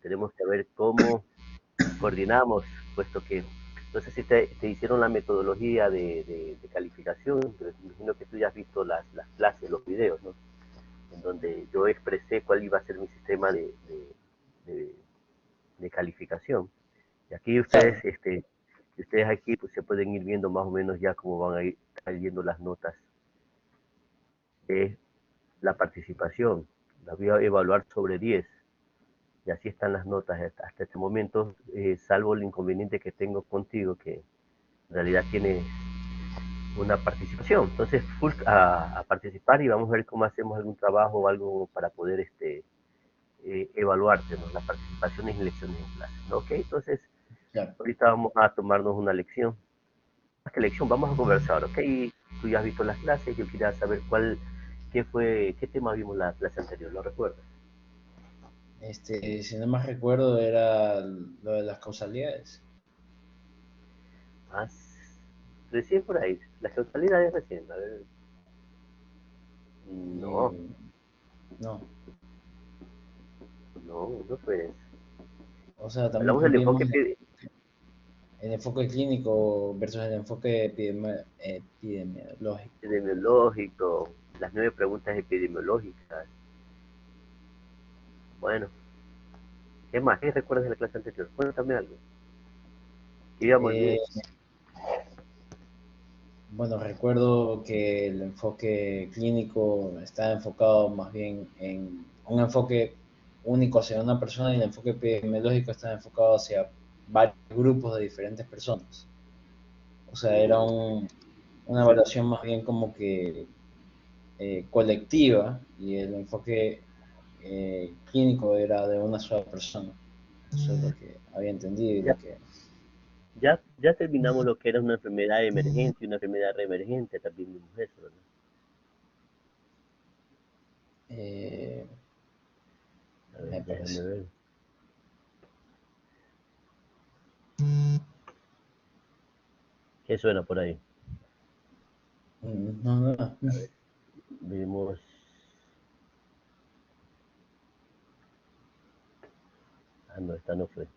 tenemos que ver cómo coordinamos, puesto que no sé si te hicieron la metodología de calificación, pero me imagino que tú ya has visto las clases, los videos, ¿no? En donde yo expresé cuál iba a ser mi sistema de, de calificación. Y aquí Claro, ustedes aquí pues se pueden ir viendo más o menos ya cómo van a ir cayendo las notas de la participación. La voy a evaluar sobre 10 y así están las notas hasta este momento, salvo el inconveniente que tengo contigo, que en realidad tienes una participación. Entonces, a participar y vamos a ver cómo hacemos algún trabajo o algo para poder evaluarte, ¿no? La participación en lecciones en clase, ¿no? Ok, entonces, claro. ahorita vamos a tomarnos una lección. Más que lección, vamos a conversar, ¿ok? Tú ya has visto las clases, yo quería saber qué tema vimos la clase anterior, ¿lo recuerdas? Si no más recuerdo, era lo de las causalidades. Más recién por ahí, las causalidades recién, a ver, no, Eh, no, no fue eso. o sea, Hablamos también del vimos enfoque el enfoque clínico versus el enfoque epidemiológico. epidemiológico, las 9 preguntas epidemiológicas. Bueno, ¿qué más? ¿Qué recuerdas de la clase anterior? Cuéntame algo. Que íbamos bien. Eh, bueno, recuerdo que el enfoque clínico está enfocado más bien en un enfoque único hacia una persona y el enfoque epidemiológico está enfocado hacia varios grupos de diferentes personas. O sea, era una evaluación más bien como que colectiva y el enfoque clínico era de una sola persona. Eso es lo que había entendido y Ya, lo que... ya terminamos lo que era una enfermedad emergente y una enfermedad reemergente, también vimos eso, ¿verdad? eh, A ver, me déjame parece. ver. ¿Qué suena por ahí? No, no, no. A ver, vimos... Ah, no, esta no fue.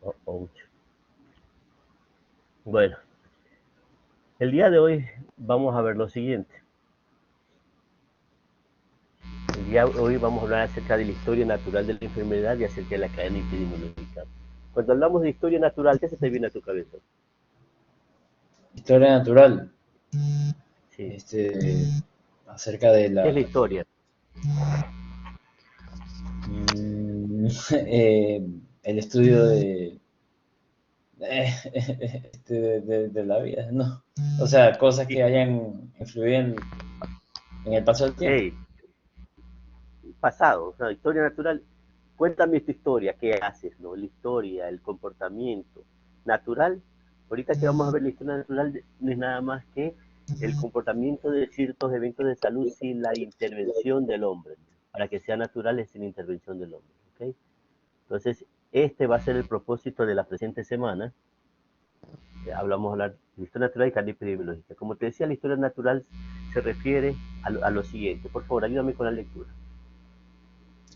Oh, ouch. Bueno, el día de hoy vamos a ver lo siguiente. El día de hoy vamos a hablar acerca de la historia natural de la enfermedad y acerca de la cadena epidemiológica. Cuando hablamos de historia natural, ¿qué se te viene a tu cabeza? Historia natural. Sí. Este, acerca de ¿Qué es la la... historia? mm, el estudio de la vida, ¿no? O sea, cosas Sí. que hayan influido en el paso del tiempo. Hey, pasado, o sea, historia natural. Cuéntame tu historia, qué haces, ¿no? La historia, el comportamiento natural. Ahorita que vamos a ver la historia natural, no es nada más que el comportamiento de ciertos eventos de salud sin la intervención del hombre. Para que sea natural es sin intervención del hombre, ¿ok? Entonces, este va a ser el propósito de la presente semana. Hablamos hablar de historia natural y cadena epidemiológica. Como te decía, la historia natural se refiere a lo siguiente. Por favor, ayúdame con la lectura.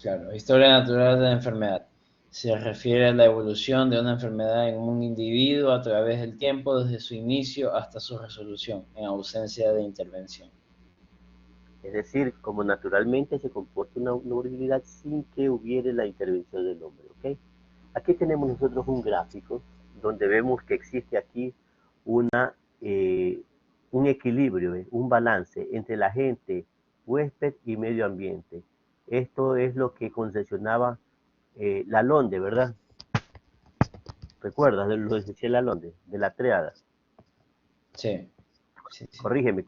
Claro, historia natural de la enfermedad. Se refiere a la evolución de una enfermedad en un individuo a través del tiempo, desde su inicio hasta su resolución, en ausencia de intervención. Es decir, como naturalmente se comporta una morbilidad sin que hubiere la intervención del hombre. ¿Ok? Aquí tenemos nosotros un gráfico donde vemos que existe aquí una, eh, un equilibrio, un balance entre la gente, huésped y medio ambiente. Esto es lo que concesionaba la Londe, ¿verdad? ¿Recuerdas? Lo decía la Londe, de la triada. Sí, sí, sí. Corrígeme,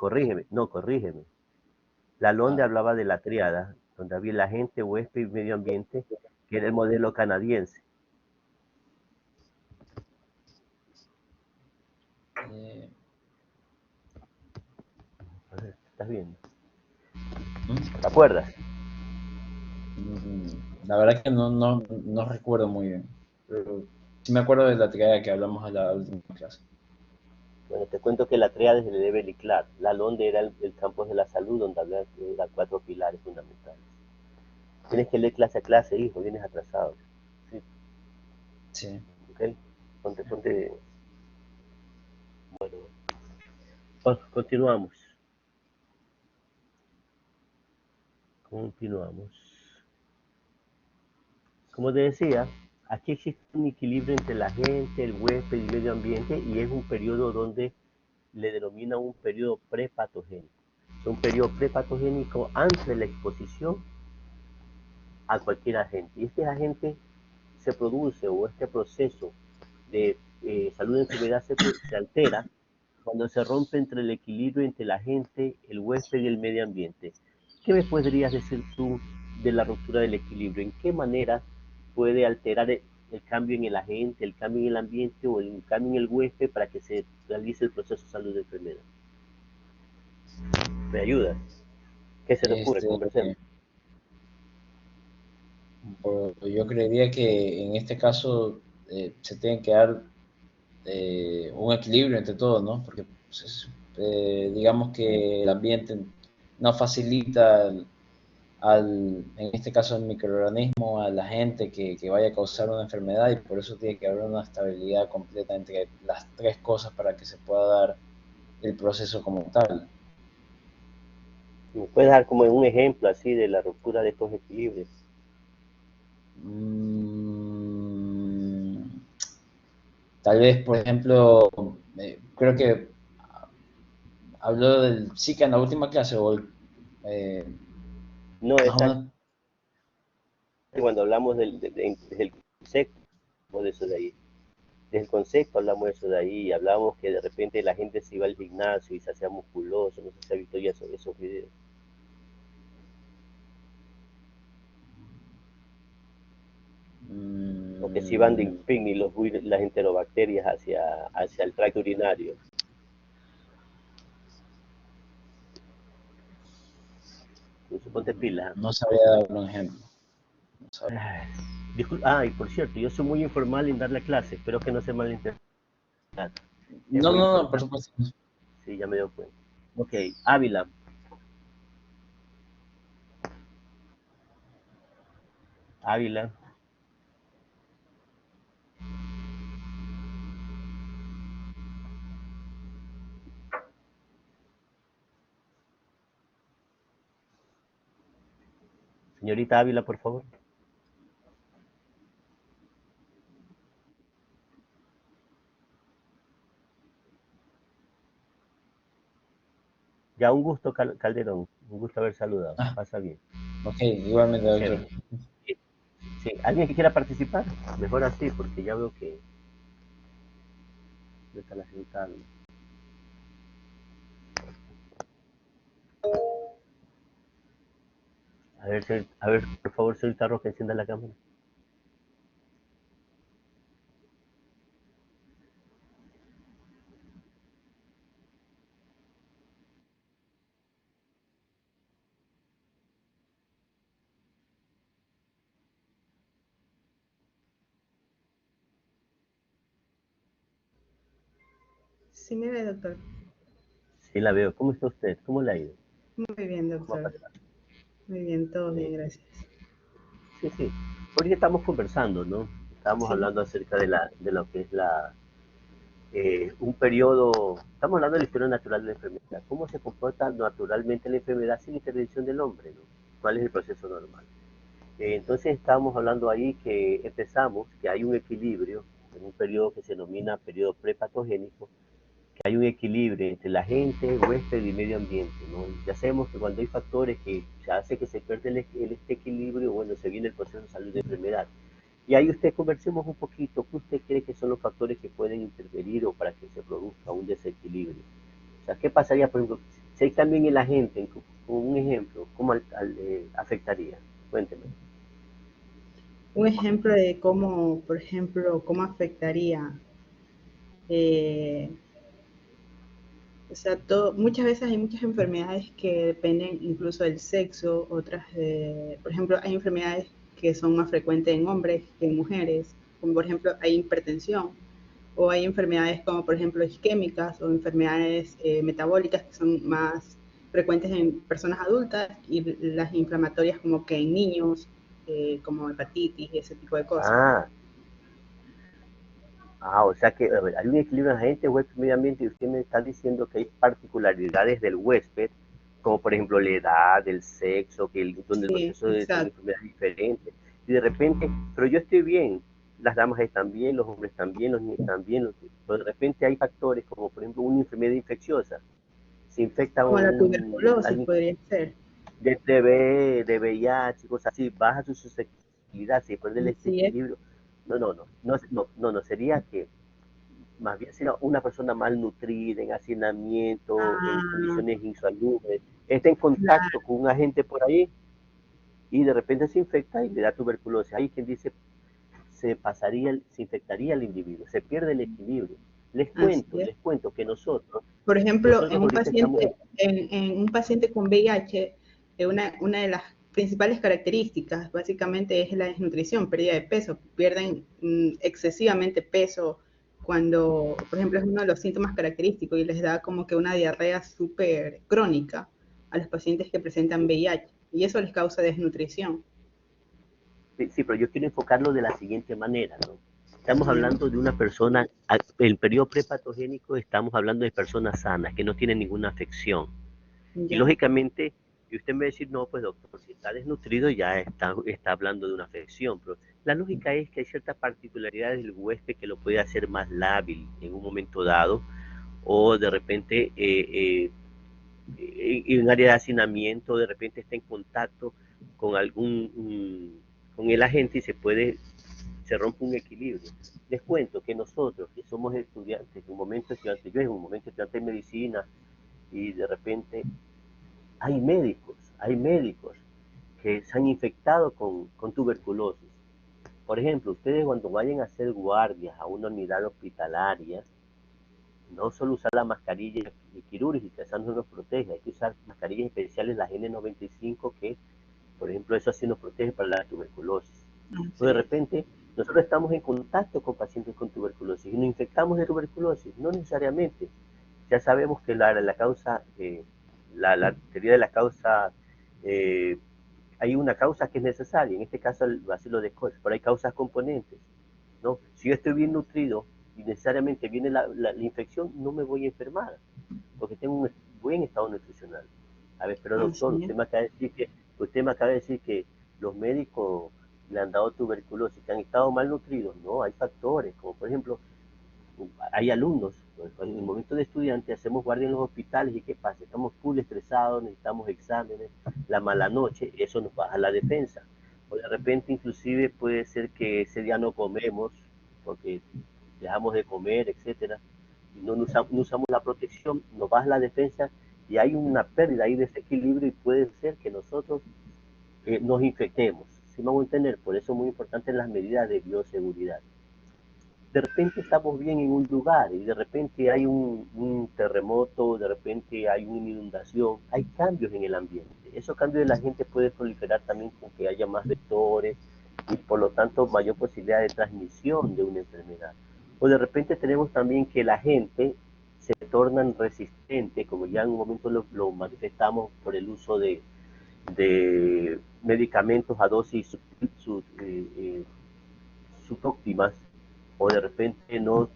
no, corrígeme. Lalonde Ah, hablaba de la tríada, donde había la gente, huésped y medio ambiente, que era el modelo canadiense. eh, ¿Estás viendo? ¿Te ¿mm? acuerdas? La verdad que no recuerdo muy bien, pero sí me acuerdo de la tirada que hablamos en la última clase. Bueno, te cuento que la tríada se le debe Liclar. Lalonde era el campo de la salud, donde había 4 pilares fundamentales. Tienes que leer clase a clase, hijo, vienes atrasado. Sí, Sí. ok. Ponte. Bueno, continuamos. Continuamos. Como te decía, aquí existe un equilibrio entre la gente, el huésped y el medio ambiente y es un periodo donde le denomina un periodo prepatogénico. Es un periodo prepatogénico antes de la exposición a cualquier agente. Y este agente se produce o este proceso de salud y enfermedad se altera cuando se rompe entre el equilibrio entre la gente, el huésped y el medio ambiente. ¿Qué me podrías decir tú de la ruptura del equilibrio? ¿En qué manera puede alterar el cambio en el agente, el cambio en el ambiente o el cambio en el huésped para que se realice el proceso de salud y enfermedad? ¿Me ayudas? ¿Qué se te ocurre? Este, Conversemos. yo creería que en este caso se tiene que dar un equilibrio entre todos, ¿no? Porque pues, digamos que el ambiente no facilita en este caso al microorganismo, a la gente que vaya a causar una enfermedad y por eso tiene que haber una estabilidad completa entre las tres cosas para que se pueda dar el proceso como tal. ¿Me puedes dar como un ejemplo así de la ruptura de estos equilibrios? Mm, Tal vez, por ejemplo, creo que habló del Zika en la última clase, o No, más o exacto. menos. Cuando hablamos del concepto de eso de ahí. Desde el concepto hablamos de eso de ahí, y hablábamos que de repente la gente se iba al gimnasio y se hacía musculoso, no sé si ha visto ya esos videos. O que se iban de mm, picnic las enterobacterias hacia el tracto urinario. Entonces ponte pilas. no sabría dar un ejemplo. No sabría. Y por cierto, yo soy muy informal en dar la clase, espero que no se malinterprete. Es No, muy no, no, por importante. supuesto. Sí, ya me doy cuenta. Ok, Ávila. Ávila. Señorita Ávila, por favor. Ya, un gusto, Calderón. Un gusto haber saludado. Ah, Pasa bien. ok, igualmente, doctor. Chévere. Sí, sí. ¿Alguien que quiera participar? Mejor así, porque ya veo que no está la señorita Ávila. A ver, por favor, señorita Roja, encienda la cámara. Sí me ve, doctor. Sí, la veo. ¿Cómo está usted? ¿Cómo le ha ido? Muy bien, ¿Cómo ha doctor. pasado? Muy bien, todo bien, Sí, gracias. sí, sí. Porque estamos conversando, ¿no? Estábamos Sí, hablando acerca de lo que es un periodo, estamos hablando de la historia natural de la enfermedad, cómo se comporta naturalmente la enfermedad sin intervención del hombre, ¿no? ¿Cuál es el proceso normal? Entonces estábamos hablando ahí que empezamos, que hay un equilibrio en un periodo que se denomina periodo prepatogénico, que hay un equilibrio entre la gente, huésped y medio ambiente, ¿no? Ya sabemos que cuando hay factores que se hace que se pierda este equilibrio, bueno, se viene el proceso de salud de enfermedad. Y ahí usted conversemos un poquito, ¿qué usted cree que son los factores que pueden interferir o para que se produzca un desequilibrio? O sea, ¿qué pasaría, por ejemplo, si hay también en la gente, con un ejemplo, cómo afectaría? Cuénteme. un ejemplo de cómo, por ejemplo, cómo afectaría, eh, o sea, muchas veces hay muchas enfermedades que dependen incluso del sexo, otras, por ejemplo, hay enfermedades que son más frecuentes en hombres que en mujeres, como por ejemplo hay hipertensión, o hay enfermedades como por ejemplo isquémicas o enfermedades metabólicas que son más frecuentes en personas adultas y las inflamatorias como que en niños, como hepatitis y ese tipo de cosas. O sea que a ver, hay un equilibrio en agente, huésped, medio ambiente, y usted me está diciendo que hay particularidades del huésped, como por ejemplo la edad, el sexo, donde el Sí, proceso de exacto. enfermedad es diferente. Y de repente, pero yo estoy bien, las damas están bien, los hombres están bien, los niños están bien, pero de repente hay factores como por ejemplo una enfermedad infecciosa. Se infecta Como la tuberculosis alguien podría ser. de TB, de VIH, cosas así, baja su susceptibilidad, se pierde el Así es. equilibrio. No, sería que más bien sería una persona malnutrida, en hacinamiento, en Ah, condiciones insalubres, está en claro, contacto con un agente por ahí y de repente se infecta y le da tuberculosis. Hay quien dice se infectaría el individuo, se pierde el equilibrio. así es. Les cuento que Por ejemplo, nosotros ahorita estamos, en un paciente con VIH, una de las principales características básicamente es la desnutrición, pérdida de peso. Pierden excesivamente peso cuando, por ejemplo, es uno de los síntomas característicos y les da como que una diarrea súper crónica a los pacientes que presentan VIH y eso les causa desnutrición. sí, pero yo quiero enfocarlo de la siguiente manera, ¿no? Estamos ¿Ya? hablando de una persona, el periodo prepatogénico estamos hablando de personas sanas, que no tienen ninguna afección. Y ¿Ya? lógicamente, y usted me va a decir, no, pues doctor, si está desnutrido ya está hablando de una afección, pero la lógica es que hay ciertas particularidades del huésped que lo puede hacer más lábil en un momento dado, o de repente en un área de hacinamiento, de repente está en contacto con con el agente y se rompe un equilibrio. Les cuento que nosotros, que somos estudiantes, en un momento estudiante, yo en un momento estudiante de medicina, y de repente hay médicos que se han infectado con tuberculosis. Por ejemplo, ustedes cuando vayan a hacer guardias a una unidad hospitalaria, no solo usar la mascarilla quirúrgica, esa no nos protege, hay que usar mascarillas especiales, las N95, que por ejemplo eso sí nos protege para la tuberculosis. O de Así es. repente nosotros estamos en contacto con pacientes con tuberculosis y nos infectamos de tuberculosis, no necesariamente. Ya sabemos que la causa, la teoría de la causa, eh, hay una causa que es necesaria, en este caso el bacilo de Koch, pero hay causas componentes, ¿no? Si yo estoy bien nutrido y necesariamente viene la infección, no me voy a enfermar, porque tengo un buen estado nutricional. A ver, pero doctor, Así es. usted me acaba de decir que los médicos le han dado tuberculosis, que han estado mal nutridos. No, hay factores, como por ejemplo, hay alumnos, pues, en el momento de estudiante hacemos guardia en los hospitales y ¿qué pasa? Estamos full estresados, necesitamos exámenes, la mala noche, eso nos baja la defensa. O de repente inclusive puede ser que ese día no comemos porque dejamos de comer, etcétera, y no usamos la protección, nos baja la defensa y hay una pérdida ahí de ese equilibrio y puede ser que nosotros nos infectemos. ¿Sí me hago entender? Por eso es muy importante las medidas de bioseguridad. De repente estamos bien en un lugar y de repente hay un terremoto, de repente hay una inundación, hay cambios en el ambiente. Esos cambios de la gente puede proliferar también con que haya más vectores y por lo tanto mayor posibilidad de transmisión de una enfermedad. O de repente tenemos también que la gente se tornan resistente, como ya en un momento lo manifestamos por el uso de medicamentos a dosis subóptimas, o de repente no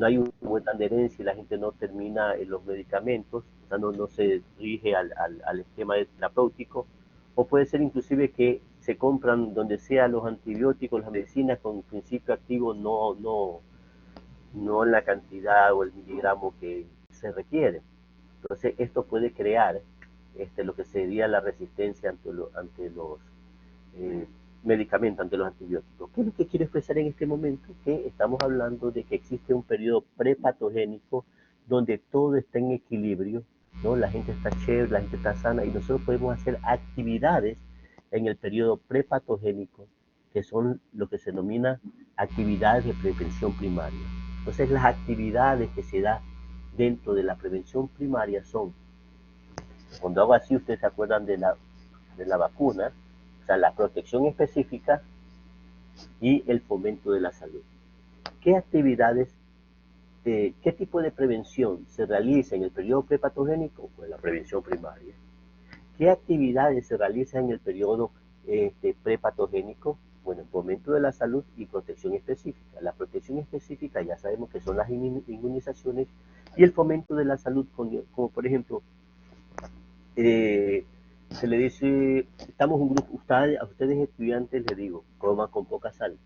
hay una buena adherencia y la gente no termina los medicamentos, o sea, no se rige al esquema terapéutico, o puede ser inclusive que se compran donde sea los antibióticos, las medicinas con principio activo no en la cantidad o el miligramo que se requiere. Entonces esto puede crear lo que sería la resistencia ante los eh, medicamentos, ante los antibióticos. ¿Qué es lo que quiero expresar en este momento? Que estamos hablando de que existe un periodo prepatogénico donde todo está en equilibrio, ¿no? La gente está chévere, la gente está sana y nosotros podemos hacer actividades en el periodo prepatogénico que son lo que se denomina actividades de prevención primaria. Entonces las actividades que se da dentro de la prevención primaria son, cuando hago así ustedes se acuerdan de la vacuna, o sea, la protección específica y el fomento de la salud. ¿Qué actividades, qué tipo de prevención se realiza en el periodo prepatogénico? Pues la prevención primaria. ¿Qué actividades se realizan en el periodo prepatogénico? Bueno, fomento de la salud y protección específica. La protección específica ya sabemos que son las inmunizaciones, y el fomento de la salud, como por ejemplo, se le dice, estamos un grupo, a ustedes estudiantes les digo, coman con poca sal,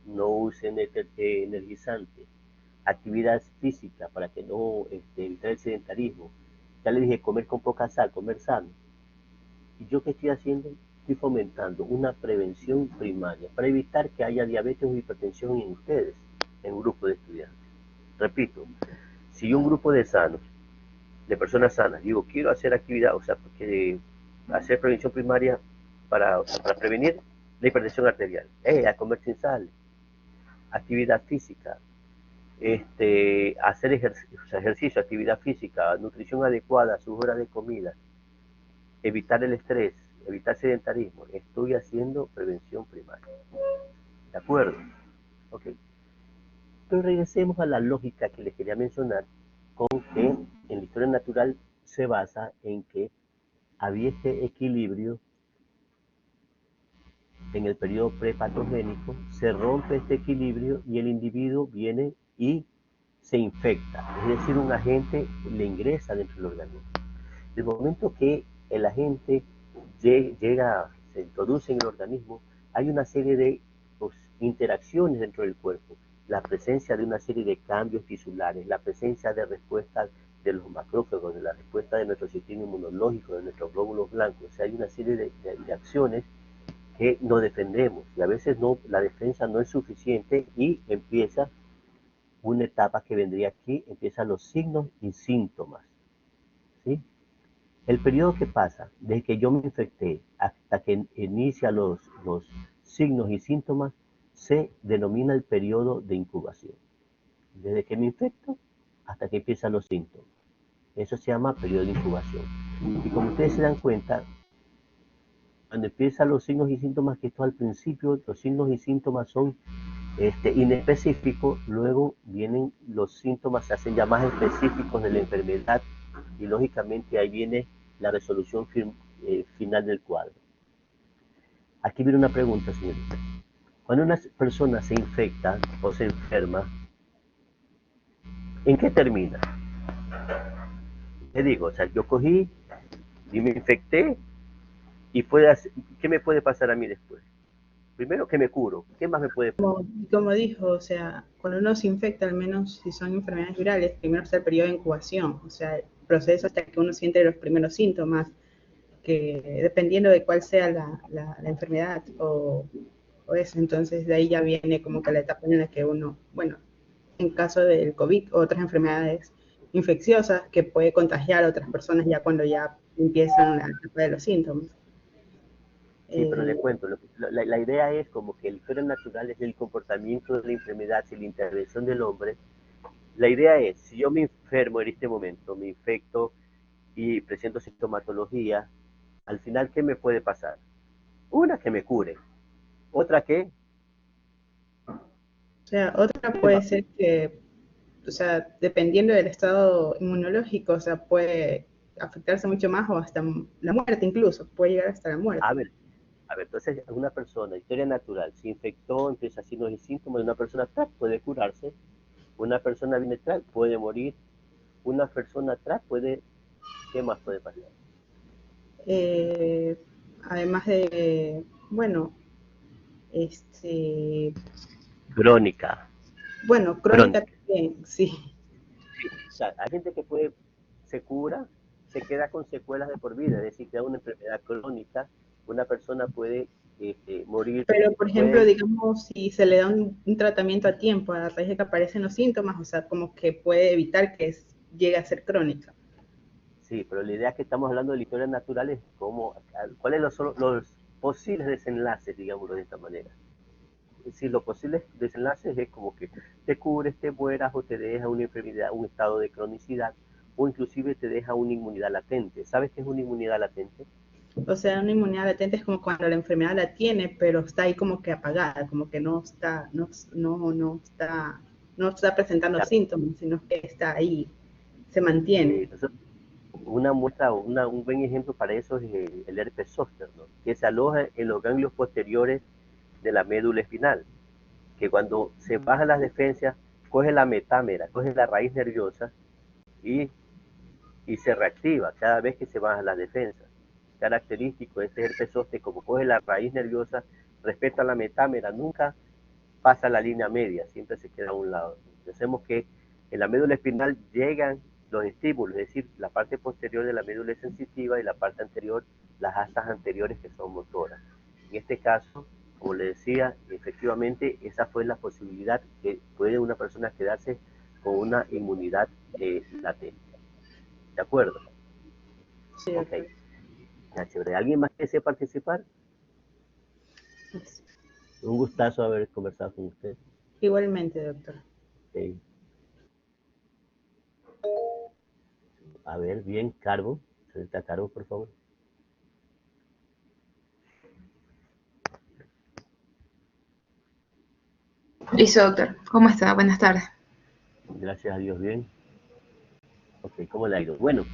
no usen energizantes, actividad física para que no evitar el sedentarismo. Ya les dije, comer con poca sal, comer sano. ¿Y yo qué estoy haciendo? Estoy fomentando una prevención primaria para evitar que haya diabetes o hipertensión en ustedes, en un grupo de estudiantes. Repito, si yo un grupo de sanos, de personas sanas, digo, quiero hacer actividad, o sea, porque hacer prevención primaria para prevenir la hipertensión arterial, a comer sin sal, actividad física, hacer ejercicio, actividad física, nutrición adecuada, sus horas de comida, evitar el estrés, evitar sedentarismo. Estoy haciendo prevención primaria. ¿De acuerdo? Ok. Entonces regresemos a la lógica que les quería mencionar, con que en la historia natural se basa en que había este equilibrio en el periodo prepatogénico, se rompe este equilibrio y el individuo viene y se infecta, es decir, un agente le ingresa dentro del organismo. El momento que el agente llega, se introduce en el organismo, hay una serie de interacciones dentro del cuerpo, la presencia de una serie de cambios tisulares, la presencia de respuestas de los macrófagos, de la respuesta de nuestro sistema inmunológico, de nuestros glóbulos blancos. O sea, hay una serie de acciones que nos defendemos, y a veces no, la defensa no es suficiente y empieza una etapa que vendría aquí, empiezan los signos y síntomas, ¿sí? El periodo que pasa desde que yo me infecté hasta que inicia los signos y síntomas se denomina el periodo de incubación. Desde que me infecto hasta que empiezan los síntomas. Eso se llama periodo de incubación. Y como ustedes se dan cuenta, cuando empiezan los signos y síntomas, que esto al principio, los signos y síntomas son inespecíficos, luego vienen los síntomas, se hacen ya más específicos de la enfermedad, y lógicamente ahí viene la resolución final del cuadro. Aquí viene una pregunta, señorita. Cuando una persona se infecta o se enferma, ¿en qué termina? Le digo, o sea, yo cogí y me infecté, y ¿qué me puede pasar a mí después? Primero que me curo, ¿qué más me puede pasar? Como dijo, o sea, cuando uno se infecta, al menos si son enfermedades virales, primero está el periodo de incubación, o sea, el proceso hasta que uno siente los primeros síntomas, que dependiendo de cuál sea la enfermedad o eso, entonces de ahí ya viene como que la etapa en la que uno, bueno, en caso del COVID o otras enfermedades infecciosas, que puede contagiar a otras personas ya cuando ya empiezan la etapa de los síntomas. Sí, pero le cuento, la idea es como que el historia natural es el comportamiento de la enfermedad y la intervención del hombre. La idea es, si yo me enfermo en este momento, me infecto y presento sintomatología, al final, ¿qué me puede pasar? Una, que me cure. Otra, que... O sea, otra puede ser que, o sea, dependiendo del estado inmunológico, o sea, puede afectarse mucho más o hasta la muerte incluso, puede llegar hasta la muerte. A ver, entonces una persona, historia natural, se infectó, empieza signos y síntomas, una persona atrás puede curarse, una persona bilateral puede morir, una persona atrás puede, ¿qué más puede pasar? Además de, bueno, Crónica. Bueno, crónica también, sí. Sí, o sea, hay gente que se cura, se queda con secuelas de por vida, es decir, que da una enfermedad crónica, una persona puede morir. Pero, por ejemplo, digamos, si se le da un tratamiento a tiempo a raíz de que aparecen los síntomas, o sea, como que puede evitar que llegue a ser crónica. Sí, pero la idea es que estamos hablando de la historia natural es cuáles son los posibles desenlaces, digámoslo de esta manera. Es decir, los posibles desenlaces es como que te cures, te mueras o te deja una enfermedad, un estado de cronicidad, o inclusive te deja una inmunidad latente. ¿Sabes qué es una inmunidad latente? O sea, una inmunidad latente es como cuando la enfermedad la tiene, pero está ahí como que apagada, como que no está presentando síntomas, sino que está ahí, se mantiene. una muestra, un buen ejemplo para eso es el herpes zóster, ¿no? Que se aloja en los ganglios posteriores de la médula espinal, que cuando se bajan las defensas, coge la metámera, coge la raíz nerviosa y, y se reactiva cada vez que se bajan las defensas. Característico de este herpes zóster, como coge la raíz nerviosa, respeta la metámera, nunca pasa la línea media, siempre se queda a un lado. Pensemos que en la médula espinal llegan los estímulos, es decir, la parte posterior de la médula es sensitiva y la parte anterior, las astas anteriores que son motoras. En este caso, como le decía, efectivamente esa fue la posibilidad que puede una persona quedarse con una inmunidad latente. ¿De acuerdo? Sí, Ok. doctor. Ya, chévere. ¿Alguien más que desee participar? Un gustazo haber conversado con usted. Igualmente, doctor. Okay. A ver, bien, Carbo. Señorita Carbo, por favor. Listo, doctor. ¿Cómo está? Buenas tardes. Gracias a Dios, bien. Ok, ¿cómo le ha ido? Bueno,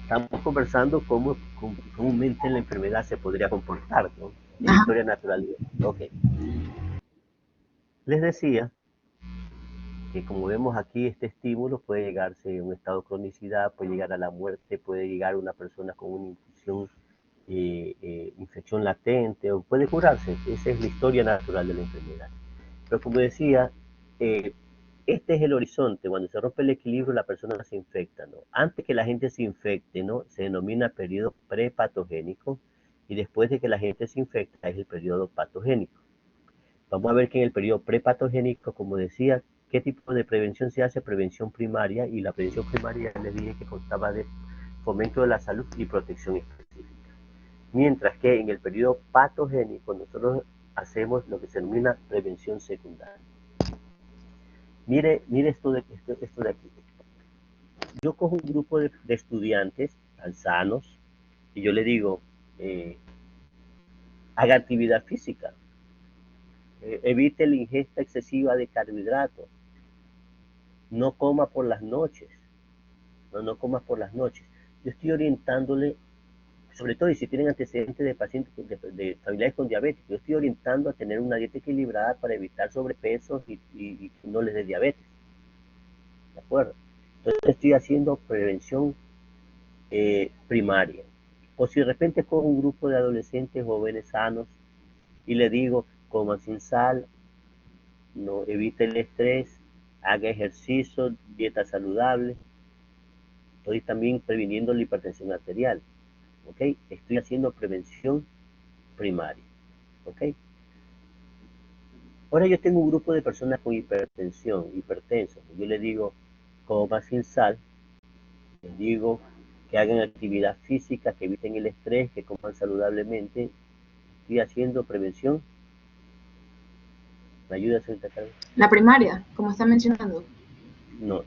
estamos conversando cómo comúnmente la enfermedad se podría comportar, ¿no? En la Ajá. historia natural. Ok. Les decía que como vemos aquí, este estímulo puede llegarse a un estado de cronicidad, puede llegar a la muerte, puede llegar a una persona con una infección latente o puede curarse. Esa es la historia natural de la enfermedad. Pero como decía, eh, este es el horizonte. Cuando se rompe el equilibrio, la persona se infecta, ¿no? Antes que la gente se infecte, ¿no? Se denomina periodo prepatogénico y después de que la gente se infecta es el periodo patogénico. Vamos a ver que en el periodo prepatogénico, como decía, ¿qué tipo de prevención se hace? Prevención primaria, y la prevención primaria les dije que constaba de fomento de la salud y protección específica. Mientras que en el periodo patogénico nosotros hacemos lo que se denomina prevención secundaria. Mire esto de aquí. Yo cojo un grupo de estudiantes sanos y yo le digo, haga actividad física, evite la ingesta excesiva de carbohidratos, no coma por las noches, no coma por las noches. Yo estoy orientándole, sobre todo y si tienen antecedentes de pacientes de familiares con diabetes, yo estoy orientando a tener una dieta equilibrada para evitar sobrepeso y que no les dé diabetes. ¿De acuerdo? Entonces estoy haciendo prevención primaria. O si de repente cojo un grupo de adolescentes jóvenes sanos y le digo, coma sin sal, no evite el estrés, haga ejercicio, dieta saludable, estoy también previniendo la hipertensión arterial, ¿ok? Estoy haciendo prevención primaria, ¿ok? Ahora yo tengo un grupo de personas con hipertensión, hipertensos, yo les digo, coma sin sal, les digo que hagan actividad física, que eviten el estrés, que coman saludablemente, estoy haciendo prevención. ¿Me ayuda, señorita Carmen? La primaria, como está mencionando. No,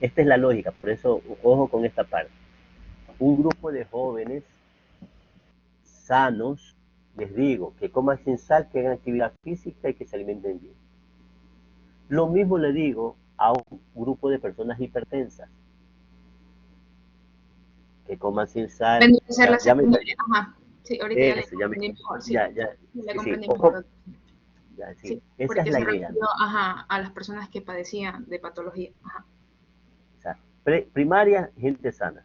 esta es la lógica, por eso ojo con esta parte. Un grupo de jóvenes sanos, les digo que coman sin sal, que hagan actividad física y que se alimenten bien. Lo mismo le digo a un grupo de personas hipertensas, que coman sin sal. Vendría a ser la Ya me secundaria. Ajá. Sí, ahorita ya le eso, ya me comprendí mejor. Sí, ya, le sí, comprendí ojo, mejor. ya, sí, Sí, esa es porque la se idea, refirió, ¿no? ajá, a las personas que padecían de patología. Ajá. O sea, primaria, gente sana.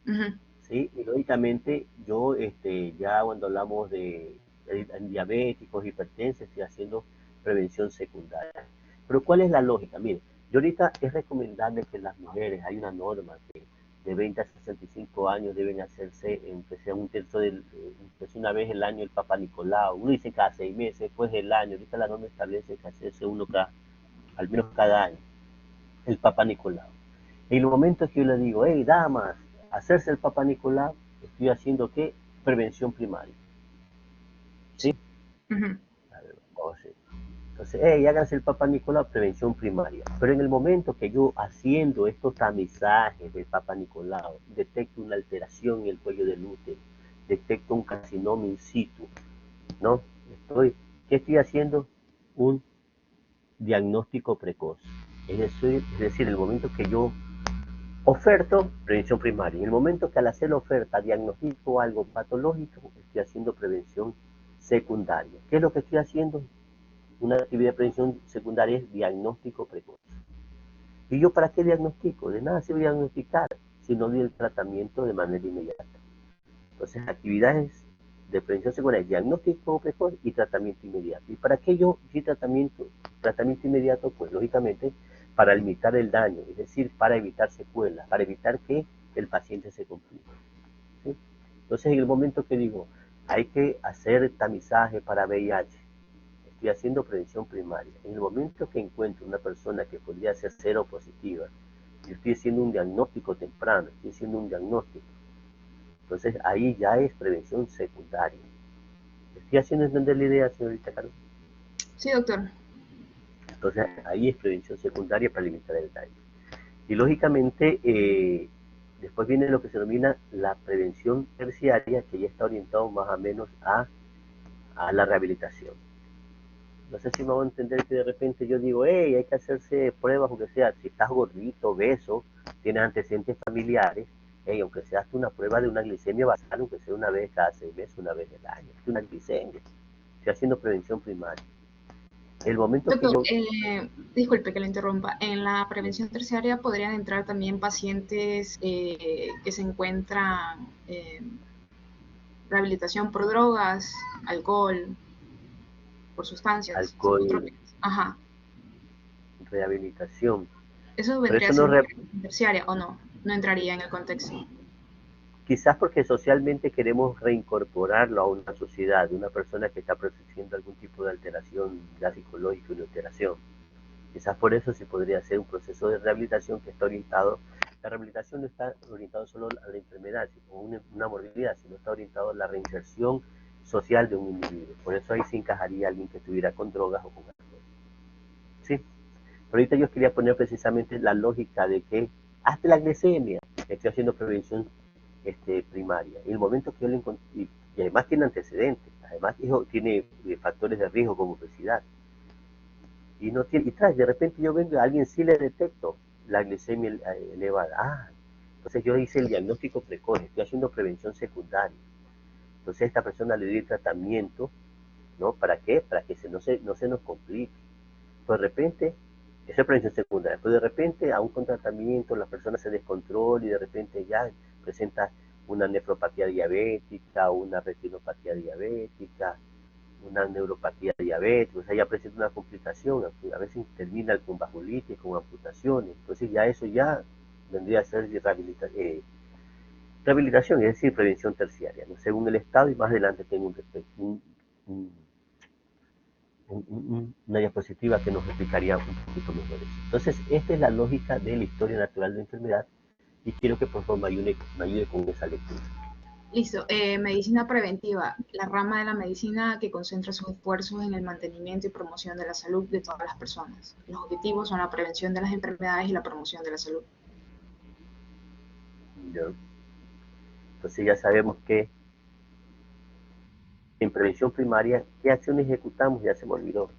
Uh-huh. ¿Sí? Y lógicamente yo ya cuando hablamos de diabéticos, hipertensos, estoy haciendo prevención secundaria. Pero ¿cuál es la lógica? Mire, yo ahorita es recomendable que las mujeres, hay una norma que de 20 a 65 años deben hacerse, aunque sea un tercio una vez el año el Papa Nicolau. Uno dice cada 6 meses, después del año. Ahorita la norma establece que hacerse uno al menos cada año, el Papa Nicolau. En los momentos que yo le digo, hey, damas, hacerse el Papa Nicolau, estoy haciendo ¿qué? Prevención primaria. ¿Sí? Uh-huh. A ver, sí. Entonces, hey, háganse el Papa Nicolau, prevención primaria. Pero en el momento que yo haciendo estos tamizajes del Papa Nicolau, detecto una alteración en el cuello del útero, detecto un carcinoma in situ, ¿no? ¿Qué estoy haciendo? Un diagnóstico precoz. Es decir, el momento que yo Oferto prevención primaria. En el momento que al hacer la oferta diagnostico algo patológico, estoy haciendo prevención secundaria. ¿Qué es lo que estoy haciendo? Una actividad de prevención secundaria es diagnóstico precoz. ¿Y yo para qué diagnostico? De nada sirve diagnosticar si no doy el tratamiento de manera inmediata. Entonces, actividades de prevención secundaria, diagnóstico precoz y tratamiento inmediato. ¿Y para qué yo sí tratamiento inmediato? Pues lógicamente para limitar el daño, es decir, para evitar secuelas, para evitar que el paciente se complique. ¿Sí? Entonces, en el momento que digo, hay que hacer tamizaje para VIH, estoy haciendo prevención primaria. En el momento que encuentro una persona que podría ser cero positiva, yo estoy haciendo un diagnóstico temprano, estoy haciendo un diagnóstico. Entonces ahí ya es prevención secundaria. ¿Estoy haciendo entender la idea, señorita Carlos? Sí, doctor. Entonces ahí es prevención secundaria para limitar el daño. Y lógicamente después viene lo que se denomina la prevención terciaria, que ya está orientado más o menos a la rehabilitación. No sé si me van a entender que de repente yo digo, hey, hay que hacerse pruebas, aunque sea, si estás gordito, obeso, tienes antecedentes familiares, hey, aunque sea hasta una prueba de una glicemia basal, aunque sea una vez cada 6 meses, una vez al año, una glicemia. Estoy haciendo prevención primaria. El momento Doctor, que yo... disculpe que le interrumpa. En la prevención terciaria podrían entrar también pacientes que se encuentran en rehabilitación por drogas, alcohol, por sustancias Alcohol, psicotrópicas. Ajá. rehabilitación. ¿Eso Pero vendría eso no, siendo prevención terciaria o no? No entraría en el contexto. quizás porque socialmente queremos reincorporarlo a una sociedad, una persona que está presentando algún tipo de alteración ya psicológica, una alteración. Quizás por eso se podría hacer un proceso de rehabilitación que está orientado, la rehabilitación no está orientado solo a la enfermedad o una morbilidad, sino está orientado a la reinserción social de un individuo. Por eso ahí se encajaría alguien que estuviera con drogas o con alcohol. ¿Sí? Pero ahorita yo quería poner precisamente la lógica de que hasta la glicemia estoy haciendo prevención primaria. En el momento que yo le encontré, y además tiene antecedentes, además tiene factores de riesgo como obesidad, y no tiene, y tras, de repente yo vengo a alguien sí le detecto la glicemia elevada. Entonces yo hice el diagnóstico precoz, estoy haciendo prevención secundaria. Entonces a esta persona le doy tratamiento, ¿no? ¿Para qué? Para que no se nos complique. Pues de repente, eso es prevención secundaria, pero de repente aún con tratamiento la persona se descontrola y de repente ya presenta una nefropatía diabética, una retinopatía diabética, una neuropatía diabética, o sea, ya presenta una complicación, a veces termina con vasculitis, con amputaciones, entonces ya eso ya vendría a ser rehabilitación, es decir, prevención terciaria, ¿no? Según el estado, y más adelante tengo un, una diapositiva que nos explicaría un poquito mejor eso. Entonces, esta es la lógica de la historia natural de la enfermedad y quiero que por favor me ayude con esa lectura. Listo. Medicina preventiva, la rama de la medicina que concentra sus esfuerzos en el mantenimiento y promoción de la salud de todas las personas. Los objetivos son la prevención de las enfermedades y la promoción de la salud. ¿Ya? Entonces ya sabemos que en prevención primaria, ¿qué acción ejecutamos? Ya se me olvidó.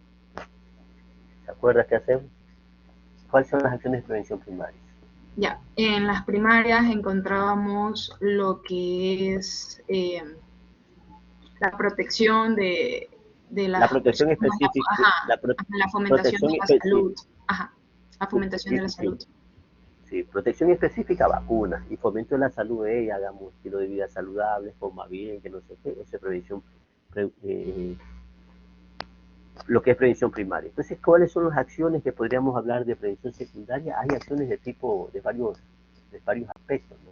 ¿Se acuerda qué hacemos? ¿Cuáles son las acciones de prevención primaria? Ya, en las primarias encontrábamos lo que es la protección de La las protección personas, específica, ajá, la fomentación protección de la específica, salud, ajá, la fomentación de la sí, salud. sí, protección específica, vacunas y fomento de la salud, hagamos estilo de vida saludable, coma bien, que no sé qué, eso es prevención, lo que es prevención primaria. Entonces, ¿cuáles son las acciones que podríamos hablar de prevención secundaria? Hay acciones de tipo, de varios aspectos, ¿no?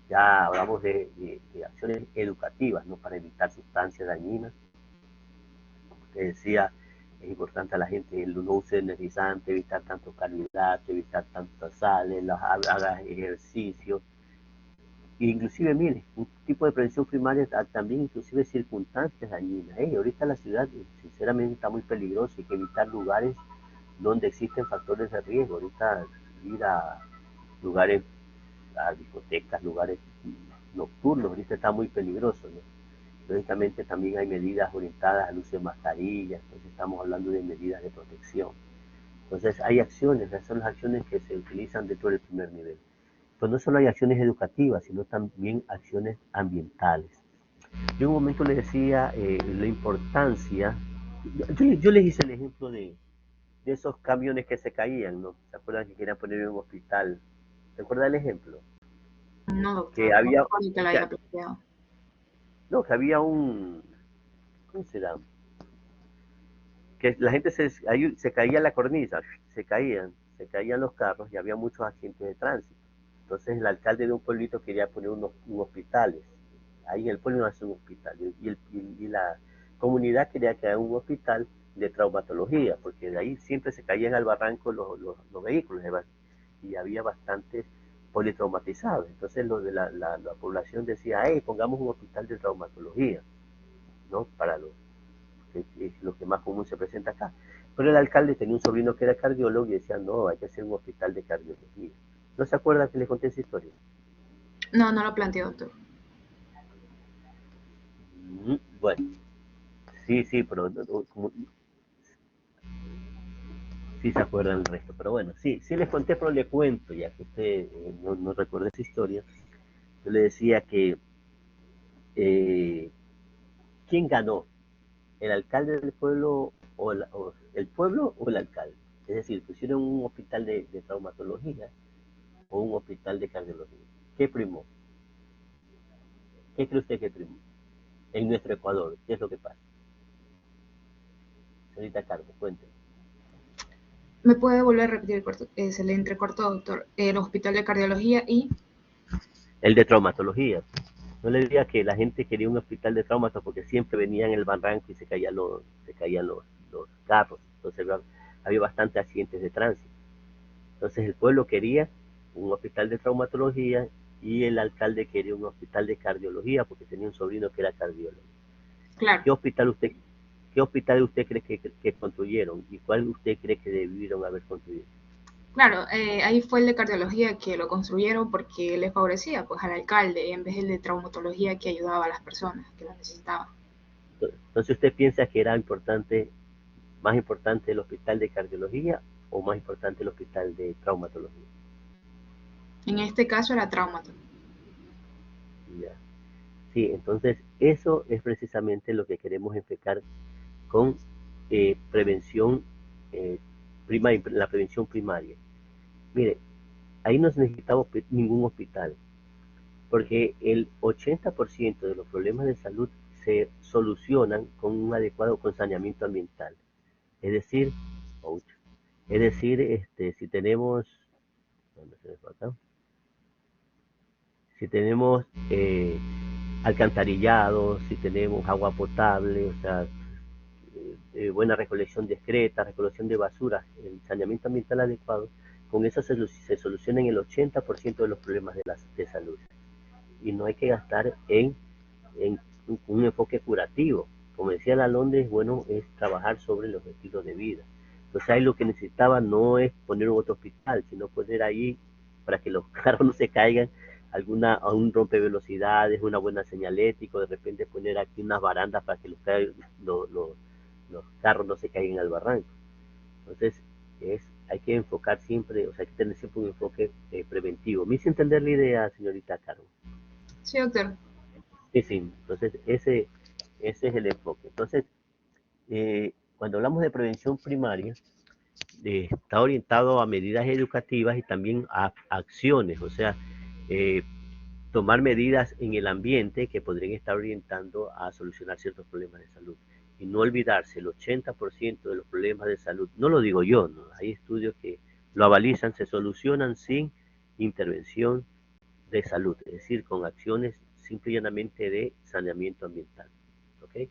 Ya hablamos de acciones educativas, ¿no? Para evitar sustancias dañinas. Como usted decía, es importante a la gente el no use energizante, evitar tanto carbohidrato, evitar tantas sales, haga ejercicio. Inclusive, mire, un tipo de prevención primaria también inclusive circunstancias dañinas. Ahorita la ciudad, sinceramente, está muy peligrosa, hay que evitar lugares donde existen factores de riesgo. Ahorita ir a lugares, a discotecas, lugares nocturnos, ahorita está muy peligroso, ¿no? Lógicamente también hay medidas orientadas al uso de mascarillas, entonces estamos hablando de medidas de protección. Entonces hay acciones, esas son las acciones que se utilizan dentro del primer nivel. pues no solo hay acciones educativas, sino también acciones ambientales. Yo en un momento les decía la importancia, yo les hice el ejemplo de esos camiones que se caían, ¿no? ¿Se acuerdan que querían poner un hospital? ¿Se acuerdan del ejemplo? No, Que doctor, no había, recuerdo que lo que, haya planteado. no, que había un, ¿cómo se llama? Que la gente ahí se caía la cornisa, se caían los carros y había muchos accidentes de tránsito. Entonces el alcalde de un pueblito quería poner un hospitales. Ahí en el pueblo no hace un hospital. Y la comunidad quería crear un hospital de traumatología, porque de ahí siempre se caían al barranco los vehículos y había bastantes politraumatizados. Entonces la población decía, hey, pongamos un hospital de traumatología, ¿no? Para que es lo que más común se presenta acá. Pero el alcalde tenía un sobrino que era cardiólogo y decía, no, hay que hacer un hospital de cardiología. ¿No se acuerda que le conté esa historia? No, no lo planteó, doctor. Bueno, sí, sí, pero sí se acuerdan el resto. Pero bueno, sí, sí les conté, pero le cuento, ya que usted no recuerda esa historia. Yo le decía que eh, ¿quién ganó? ¿El alcalde del pueblo o el pueblo o el alcalde? Es decir, pusieron un hospital de traumatología o un hospital de cardiología. ¿Qué primó? ¿Qué cree usted que primó? En nuestro Ecuador, ¿qué es lo que pasa? Señorita Carmen, cuénteme. ¿Me puede volver a repetir el corto? Se le entrecortó, doctor. El hospital de cardiología y... El de traumatología. No le diría que la gente quería un hospital de traumatos porque siempre venían en el barranco y se caían los carros. Entonces había bastantes accidentes de tránsito. Entonces el pueblo quería un hospital de traumatología y el alcalde quería un hospital de cardiología porque tenía un sobrino que era cardiólogo. Claro, ¿Qué hospital usted cree que construyeron y cuál usted cree que debieron haber construido? claro. Ahí fue el de cardiología que lo construyeron porque le favorecía pues al alcalde en vez del de traumatología que ayudaba a las personas que lo necesitaban. Entonces usted piensa que era más importante el hospital de cardiología o más importante el hospital de traumatología. En este caso era traumato. Ya. Sí, entonces eso es precisamente lo que queremos enfocar con prevención la prevención primaria. Mire, ahí no necesitamos ningún hospital, porque el 80% de los problemas de salud se solucionan con un adecuado saneamiento ambiental. Es decir, ouch, es decir, si tenemos, ¿dónde se me fue acá? Si tenemos alcantarillado, si tenemos agua potable, o sea, buena recolección discreta, recolección de basura, el saneamiento ambiental adecuado, con eso se solucionan el 80% de los problemas de salud. Y no hay que gastar en un enfoque curativo. Como decía la Londres, bueno, es trabajar sobre los estilos de vida. Entonces ahí lo que necesitaba no es poner un otro hospital, sino poner ahí para que los carros no se caigan, a un rompevelocidades, una buena señalética, de repente poner aquí unas barandas para que los carros no se caigan al barranco. Entonces hay que enfocar siempre, o sea, hay que tener siempre un enfoque preventivo. Me hice entender la idea, señorita Caro. Sí, doctor. Sí, sí, entonces ese es el enfoque. Entonces, cuando hablamos de prevención primaria, está orientado a medidas educativas y también a acciones, o sea, eh, tomar medidas en el ambiente que podrían estar orientando a solucionar ciertos problemas de salud. Y no olvidarse, el 80% de los problemas de salud, no lo digo yo, ¿no? Hay estudios que lo avalizan, se solucionan sin intervención de salud, es decir, con acciones simple y llanamente de saneamiento ambiental. ¿Ok?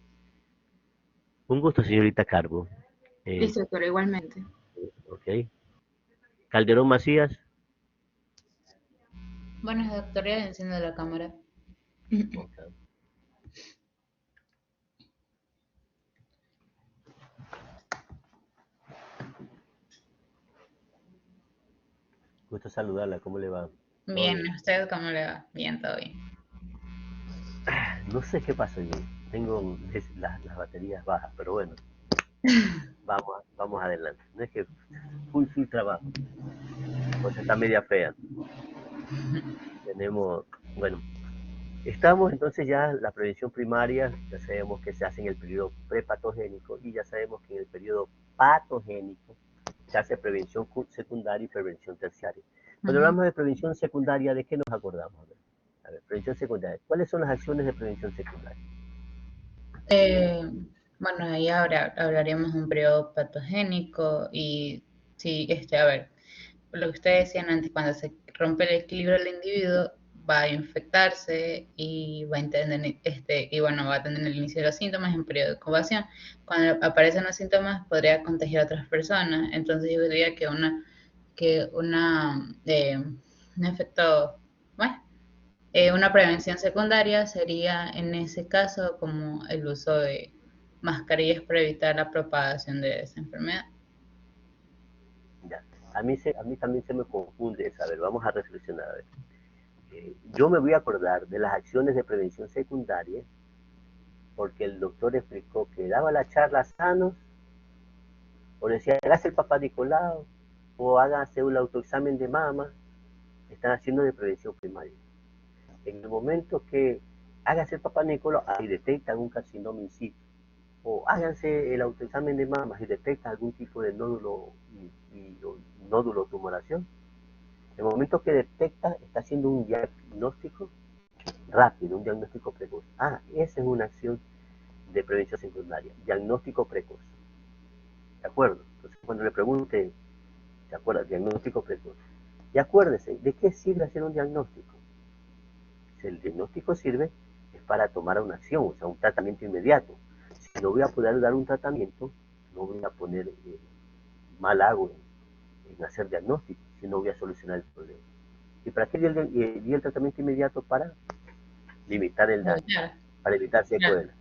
Un gusto, señorita Carbo. Eh, Listo, doctor, igualmente. ¿Ok? Calderón Macías. Bueno, doctor, ya enciendo la cámara. Okay. Gusto saludarla, ¿cómo le va? ¿Todo Bien, bien? ¿usted cómo le va? Bien, todo bien. No sé qué pasa yo. Tengo las baterías bajas, pero bueno, vamos adelante. No es que full trabajo, pues está media fea. Tenemos, bueno, estamos entonces ya la prevención primaria, ya sabemos que se hace en el periodo prepatogénico y ya sabemos que en el periodo patogénico se hace prevención secundaria y prevención terciaria. Cuando Ujú. hablamos de prevención secundaria, ¿de qué nos acordamos? A ver, prevención secundaria. ¿Cuáles son las acciones de prevención secundaria? Eh, bueno, ahí ahora hablaríamos de un periodo patogénico y sí, a ver, lo que ustedes decían antes, cuando se rompe el equilibrio del individuo, va a infectarse y va a tener, y bueno, va a tener el inicio de los síntomas en periodo de incubación. Cuando aparecen los síntomas, podría contagiar a otras personas. Entonces yo diría que un efecto, bueno, una prevención secundaria sería en ese caso como el uso de mascarillas para evitar la propagación de esa enfermedad. Ya. A mí también se me confunde eso. A ver, vamos a reflexionar. A ver. Yo me voy a acordar de las acciones de prevención secundaria porque el doctor explicó que daba la charla sanos, o decía, hágase el papá Nicolau, o hágase un autoexamen de mama, están haciendo de prevención primaria. En el momento que hágase el papá Nicolau, ahí detectan un carcinoma in situ, o háganse el autoexamen de mama y detectan algún tipo de nódulo o nódulo tumoración. En el momento que detecta, está haciendo un diagnóstico rápido, un diagnóstico precoz. Ah, esa es una acción de prevención secundaria, diagnóstico precoz. ¿De acuerdo? Entonces, cuando le pregunte, ¿se acuerda? Diagnóstico precoz. Y acuérdese, ¿de qué sirve hacer un diagnóstico? Si el diagnóstico sirve, es para tomar una acción, o sea, un tratamiento inmediato. Si no voy a poder dar un tratamiento, no voy a poner mal hago en hacer diagnóstico, si no voy a solucionar el problema. ¿Y para qué di el tratamiento inmediato? Para limitar el daño, Evitar, para evitar claro, secuelas.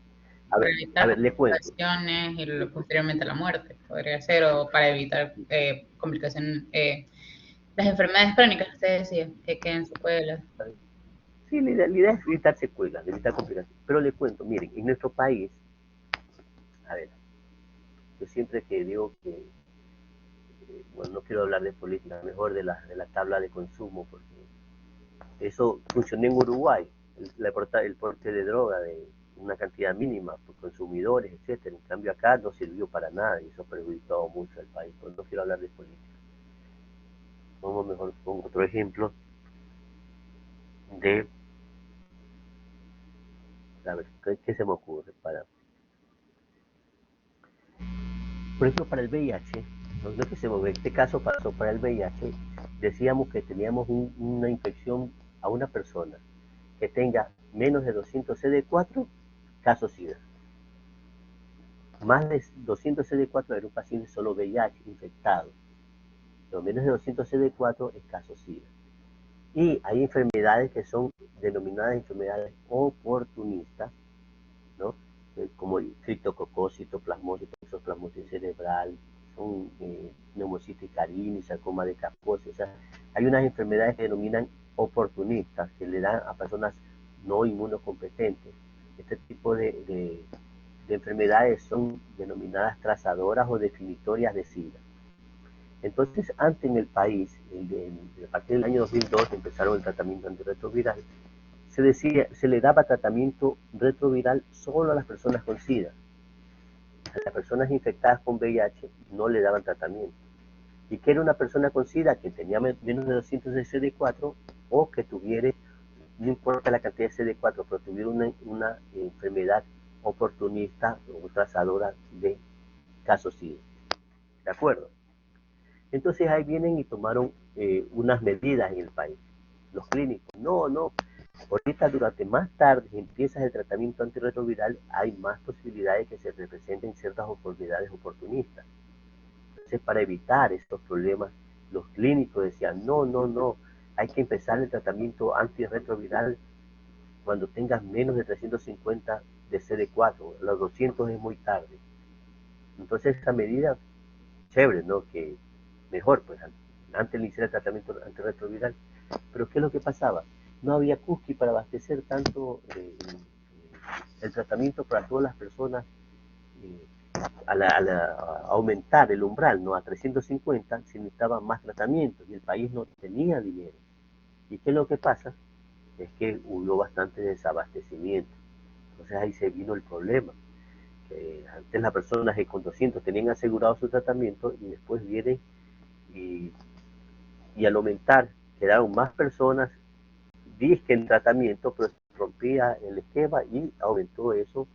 para A evitar ver, las le cuento. complicaciones y posteriormente la muerte, podría ser, o para evitar complicaciones, las enfermedades crónicas, usted decía, que queden secuelas. Sí, la idea es evitar secuelas, evitar complicaciones. Pero le cuento, miren, en nuestro país, a ver, yo siempre que digo que, bueno, no quiero hablar de política, mejor de la tabla de consumo, porque eso funcionó en Uruguay, el porte de droga de una cantidad mínima por consumidores, etcétera. En cambio acá no sirvió para nada y eso perjudicó mucho al país. Pues no quiero hablar de política. Vamos mejor con otro ejemplo de, a ver, ¿qué se me ocurre? Por ejemplo, para el VIH, no que se me, en este caso pasó para el VIH, decíamos que teníamos una infección a una persona que tenga menos de 200 CD4, caso SIDA. Más de 200 CD4 era un paciente solo VIH infectado. Pero menos de 200 CD4 es caso SIDA. Y hay enfermedades que son denominadas enfermedades oportunistas, ¿no? Como el criptococcus, citoplasmosis, toxoplasmosis cerebral, son neumocitis carini, sarcoma de Kaposi. O sea, hay unas enfermedades que denominan oportunistas, que le dan a personas no inmunocompetentes. Este tipo de enfermedades son denominadas trazadoras o definitorias de SIDA. Entonces, antes en el país, a partir del año 2002, empezaron el tratamiento antirretroviral. Se le daba tratamiento retroviral solo a las personas con SIDA. A las personas infectadas con VIH no le daban tratamiento. Y que era una persona con SIDA que tenía menos de 200 de CD4 o que tuviera, no importa la cantidad de CD4, pero tuviera una enfermedad oportunista o trazadora de casos SIDA. ¿De acuerdo? Entonces ahí vienen y tomaron unas medidas en el país. Los clínicos, no, ahorita durante más tarde empiezas el tratamiento antirretroviral, hay más posibilidades de que se representen ciertas enfermedades oportunistas. Entonces para evitar estos problemas, los clínicos decían, no, hay que empezar el tratamiento antirretroviral cuando tengas menos de 350 de CD4, los 200 es muy tarde. Entonces esa medida, chévere, ¿no? Que mejor, pues antes le hiciera el tratamiento antirretroviral. Pero ¿qué es lo que pasaba? No había cookie para abastecer tanto el tratamiento para todas las personas eh, a aumentar el umbral, ¿no? A 350 se necesitaba más tratamiento y el país no tenía dinero. ¿Y qué es lo que pasa? Es que hubo bastante desabastecimiento. Entonces ahí se vino el problema. Que antes las personas con 200 tenían asegurado su tratamiento y después vienen y, y al aumentar quedaron más personas disque en tratamiento, pero se rompía el esquema y aumentó eso.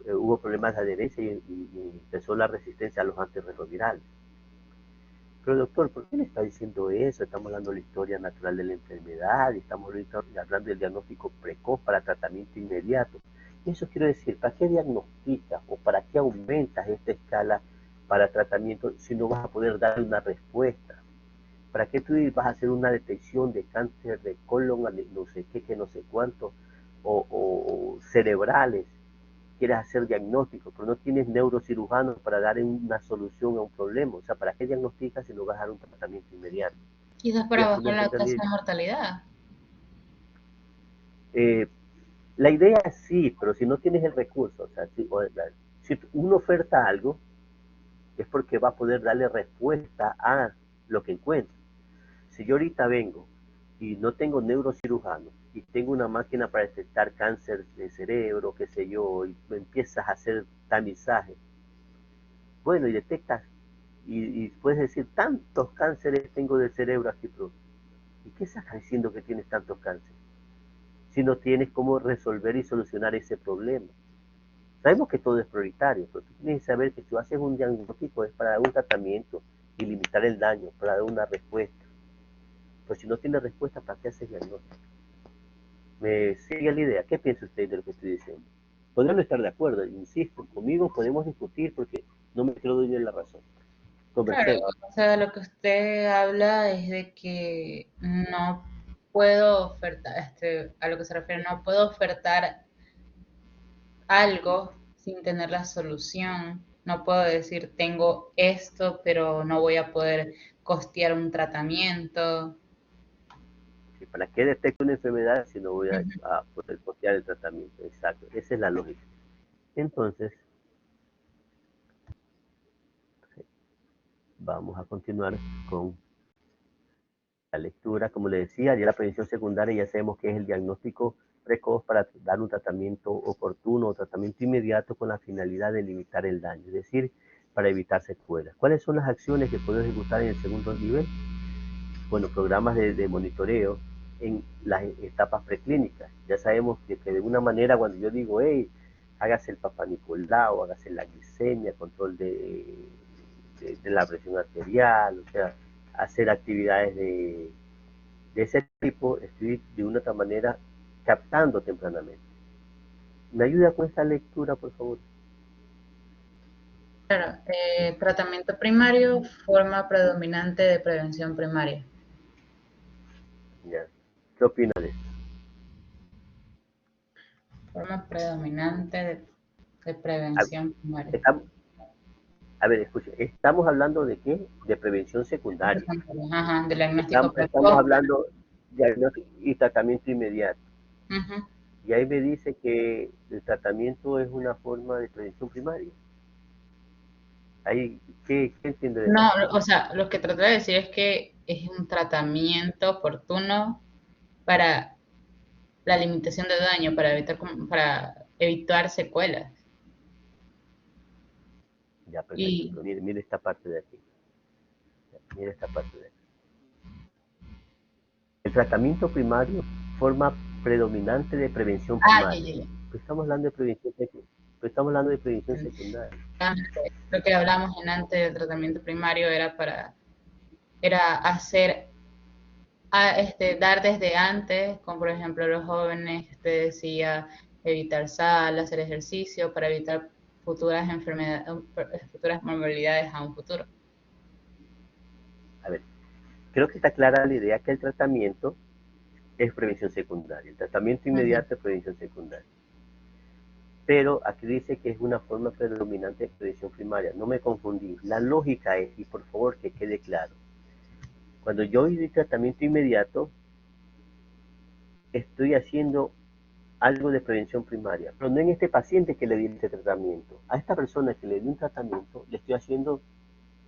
Hubo problemas de adherencia y empezó la resistencia a los antirretrovirales. Pero doctor, ¿por qué le está diciendo eso? Estamos hablando de la historia natural de la enfermedad y estamos hablando del diagnóstico precoz para tratamiento inmediato. Y eso quiero decir, ¿para qué diagnosticas o para qué aumentas esta escala para tratamiento si no vas a poder dar una respuesta? ¿Para qué tú vas a hacer una detección de cáncer de colon, no sé qué, que no sé cuánto, o cerebrales? Quieres hacer diagnóstico, pero no tienes neurocirujanos para dar una solución a un problema. O sea, ¿para qué diagnosticas si no vas a dar un tratamiento inmediato? Quizás para bajar la tasa de mortalidad. La idea sí, pero si no tienes el recurso, o sea, si uno oferta algo, es porque va a poder darle respuesta a lo que encuentra. Si yo ahorita vengo y no tengo neurocirujano y tengo una máquina para detectar cáncer de cerebro, qué sé yo, y empiezas a hacer tamizaje, bueno, y detectas y puedes decir, tantos cánceres tengo del cerebro aquí, pero ¿y qué estás diciendo que tienes tantos cánceres? Si no tienes cómo resolver y solucionar ese problema. Sabemos que todo es prioritario, pero tú tienes que saber que si tú haces un diagnóstico es para dar un tratamiento y limitar el daño, para dar una respuesta. Pues si no tiene respuesta, ¿para qué haces diagnóstico? ¿Me sigue la idea? ¿Qué piensa usted de lo que estoy diciendo? Podrían estar de acuerdo, insisto, conmigo podemos discutir porque no me creo dueño de la razón. Claro, Conversemos. o sea, lo que usted habla es de que no puedo ofertar, a lo que se refiere, no puedo ofertar algo sin tener la solución. No puedo decir, tengo esto, pero no voy a poder costear un tratamiento. ¿Sí? ¿Para qué detecto una enfermedad si no voy Ujú. a poder costear el tratamiento? Exacto, esa es la lógica. Entonces, vamos a continuar con la lectura. Como le decía, ya la prevención secundaria ya sabemos que es el diagnóstico precoz para dar un tratamiento oportuno o tratamiento inmediato con la finalidad de limitar el daño, es decir, para evitar secuelas. ¿Cuáles son las acciones que podemos ejecutar en el segundo nivel? Bueno, programas de monitoreo en las etapas preclínicas. Ya sabemos que de una manera cuando yo digo, hey, hágase el Papa Nicolau, hágase la glicemia, control de la presión arterial, o sea, hacer actividades de ese tipo, estoy de una otra manera captando tempranamente. ¿Me ayuda con esta lectura, por favor? Claro, tratamiento primario, forma predominante de prevención primaria. Ya. ¿Qué opina de esto? Forma predominante de A, prevención primaria. estamos, a ver, escuche, ¿estamos hablando de qué? De prevención secundaria. Ajá, del diagnóstico Estamos precoz. hablando de diagnóstico y tratamiento inmediato. Ujú. Y ahí me dice que el tratamiento es una forma de prevención primaria. Ahí, ¿qué entiende de No, eso? o sea, lo que trato de decir es que es un tratamiento oportuno para la limitación de daño, para evitar secuelas. Ya, perfecto. Y Pero mire esta parte de aquí. Mire esta parte de aquí. El tratamiento primario forma predominante de prevención ya, primaria. ya, ya. Pues estamos hablando de prevención secundaria. Pues estamos hablando de prevención secundaria. Lo que hablamos en antes del tratamiento primario era hacer, dar desde antes, como por ejemplo los jóvenes, usted decía, evitar sal, hacer ejercicio para evitar futuras enfermedades, futuras morbilidades a un futuro. A ver, creo que está clara la idea que el tratamiento es prevención secundaria. El tratamiento Ujú. inmediato es prevención secundaria. Pero aquí dice que es una forma predominante de prevención primaria. No me confundí. La lógica es, y por favor que quede claro, cuando yo doy tratamiento inmediato, estoy haciendo algo de prevención primaria, pero no en este paciente que le di este tratamiento. A esta persona que le di un tratamiento, le estoy haciendo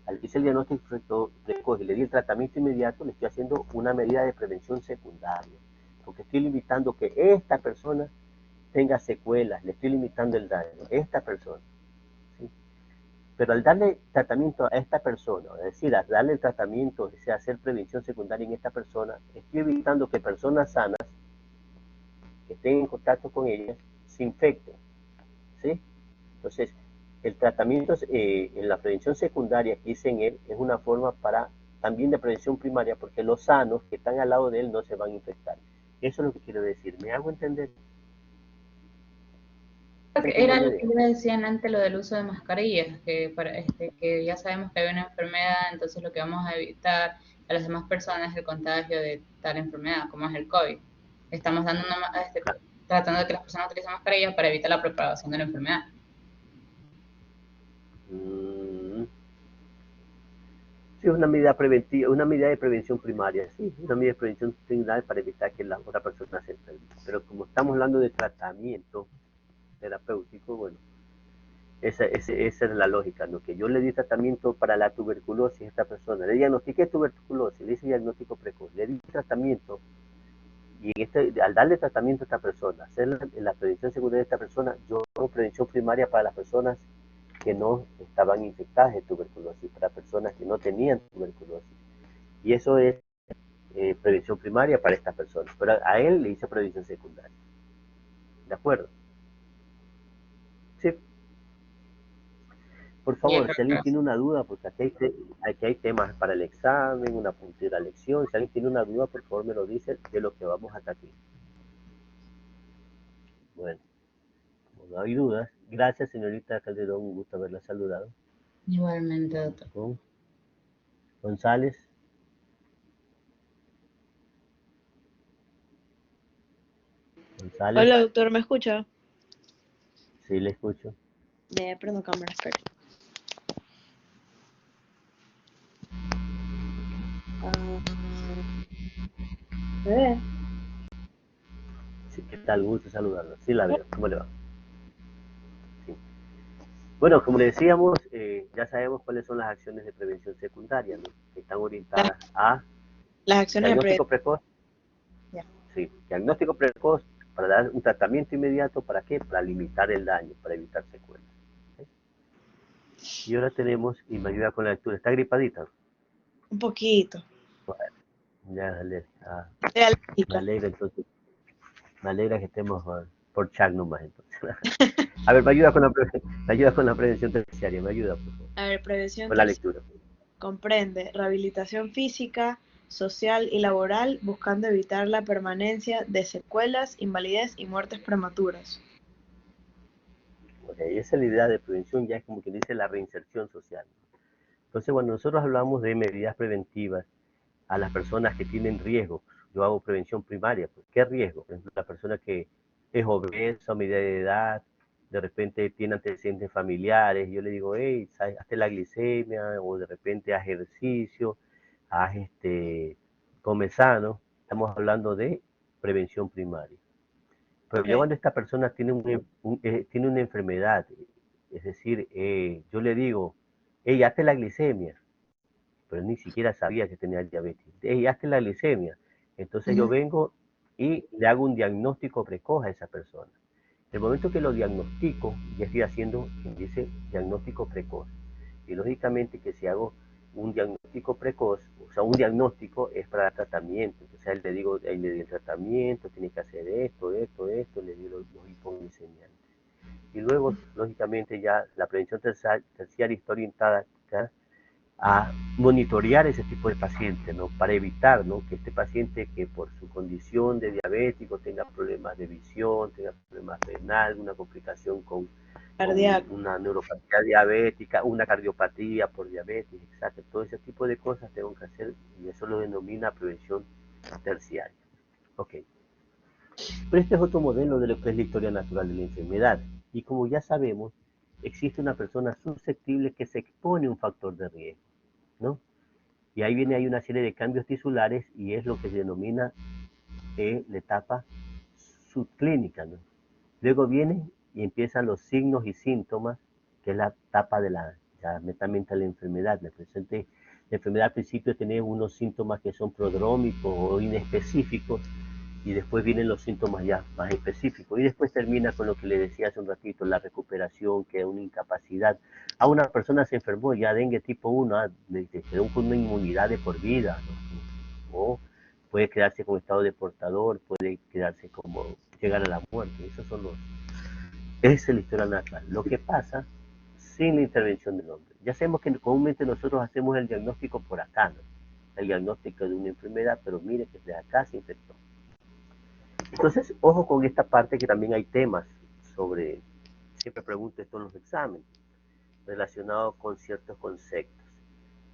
al que hice el diagnóstico precoz y le di el tratamiento inmediato, le estoy haciendo una medida de prevención secundaria, porque estoy limitando que esta persona tenga secuelas, le estoy limitando el daño, esta persona. ¿Sí? Pero al darle tratamiento a esta persona, es decir, al darle el tratamiento, o sea, hacer prevención secundaria en esta persona, estoy evitando que personas sanas que estén en contacto con ellas se infecten. ¿Sí? Entonces, el tratamiento en la prevención secundaria que hice en él es una forma para también de prevención primaria, porque los sanos que están al lado de él no se van a infectar. Eso es lo que quiero decir. ¿Me hago entender? Era lo que ya decían antes, lo del uso de mascarillas, que, que ya sabemos que hay una enfermedad, entonces lo que vamos a evitar a las demás personas es el contagio de tal enfermedad, como es el COVID. Estamos dando tratando de que las personas utilicen mascarillas para evitar la propagación de la enfermedad. Sí, es una medida preventiva, una medida de prevención primaria, sí, una medida de prevención primaria para evitar que la otra persona se enferme. Pero como estamos hablando de tratamiento terapéutico, bueno, esa es la lógica, ¿no? Que yo le di tratamiento para la tuberculosis a esta persona, le diagnostiqué tuberculosis, le hice diagnóstico precoz, le di tratamiento y al darle tratamiento a esta persona, hacer la prevención secundaria de esta persona, yo hago prevención primaria para las personas que no estaban infectadas de tuberculosis, para personas que no tenían tuberculosis. Y eso es prevención primaria para estas personas. Pero a él le hice prevención secundaria. ¿De acuerdo? Sí. Por favor, si alguien tiene una duda, porque aquí hay temas para el examen, una puntera lección. Si alguien tiene una duda, por favor me lo dice de lo que vamos hasta aquí. Bueno, como no hay dudas, gracias señorita Calderón, un gusto haberla saludado. Igualmente, doctor. González. González. Hola, doctor, ¿me escucha? Sí, le escucho. Prendo cámara, espera. ¿Me ve? Sí, ¿qué tal? Gusto saludarlo. Sí, la veo. ¿Cómo le va? Sí. Bueno, como le decíamos, ya sabemos cuáles son las acciones de prevención secundaria, ¿no? Que están orientadas a Las acciones diagnóstico precoz. Ya. Sí, diagnóstico precoz para dar un tratamiento inmediato, ¿para qué? Para limitar el daño, para evitar secuelas. ¿Sí? Y ahora tenemos, y me ayuda con la lectura, ¿está gripadita? Un poquito. Bueno, ya, dale. Me alegra entonces. Me alegra que estemos por chat nomás entonces. A ver, me ayuda con la prevención terciaria, me ayuda, por favor. A ver, prevención con la lectura. Comprende rehabilitación física, social y laboral, buscando evitar la permanencia de secuelas, invalidez y muertes prematuras. Okay, esa es la idea de prevención, ya es como quien dice la reinserción social. Entonces, bueno, nosotros hablamos de medidas preventivas a las personas que tienen riesgo. Yo hago prevención primaria. Pues, ¿qué riesgo? Por ejemplo, la persona que es obesa, a medida de edad, de repente tiene antecedentes familiares, yo le digo, hey, hazte la glicemia, o de repente haz ejercicio, haz come sano. Estamos hablando de prevención primaria. Pero ya cuando esta persona tiene, tiene una enfermedad, es decir, yo le digo, hey, hazte la glicemia, pero ni siquiera sabía que tenía diabetes. Hey, hazte la glicemia. Entonces yo vengo y le hago un diagnóstico precoz a esa persona. En el momento que lo diagnostico, ya estoy haciendo, quien dice, diagnóstico precoz. Y lógicamente que si hago un diagnóstico precoz, o sea, un diagnóstico es para tratamiento. Entonces a él le digo, ahí le di el tratamiento, tiene que hacer esto, le di los hipoglicemiantes. Y luego, lógicamente, ya la prevención terciaria está orientada a monitorear ese tipo de pacientes, ¿no? Para evitar, ¿no? Que este paciente que por su condición de diabético tenga problemas de visión, tenga problemas renal, una complicación con una neuropatía diabética, una cardiopatía por diabetes, exacto. Todo ese tipo de cosas tengo que hacer y eso lo denomina prevención terciaria. Ok. Pero este es otro modelo de lo que es la historia natural de la enfermedad. Y como ya sabemos, existe una persona susceptible que se expone a un factor de riesgo, ¿no? Y ahí viene hay una serie de cambios tisulares y es lo que se denomina la etapa subclínica, ¿no? Luego viene y empiezan los signos y síntomas, que es la etapa de la clínica, netamente a la enfermedad. La enfermedad al principio tiene unos síntomas que son prodrómicos o inespecíficos, y después vienen los síntomas ya más específicos, y después termina con lo que le decía hace un ratito, la recuperación, que es una incapacidad. A una persona se enfermó ya dengue tipo 1, quedó con una inmunidad de por vida, ¿no? O puede quedarse con estado de portador, puede quedarse como llegar a la muerte. Esa es la historia natural. Lo que pasa sin la intervención del hombre. Ya sabemos que comúnmente nosotros hacemos el diagnóstico por acá, ¿no? El diagnóstico de una enfermedad, pero mire que desde acá se infectó. Entonces, ojo con esta parte, que también hay temas sobre, siempre pregunto esto en los exámenes, relacionados con ciertos conceptos.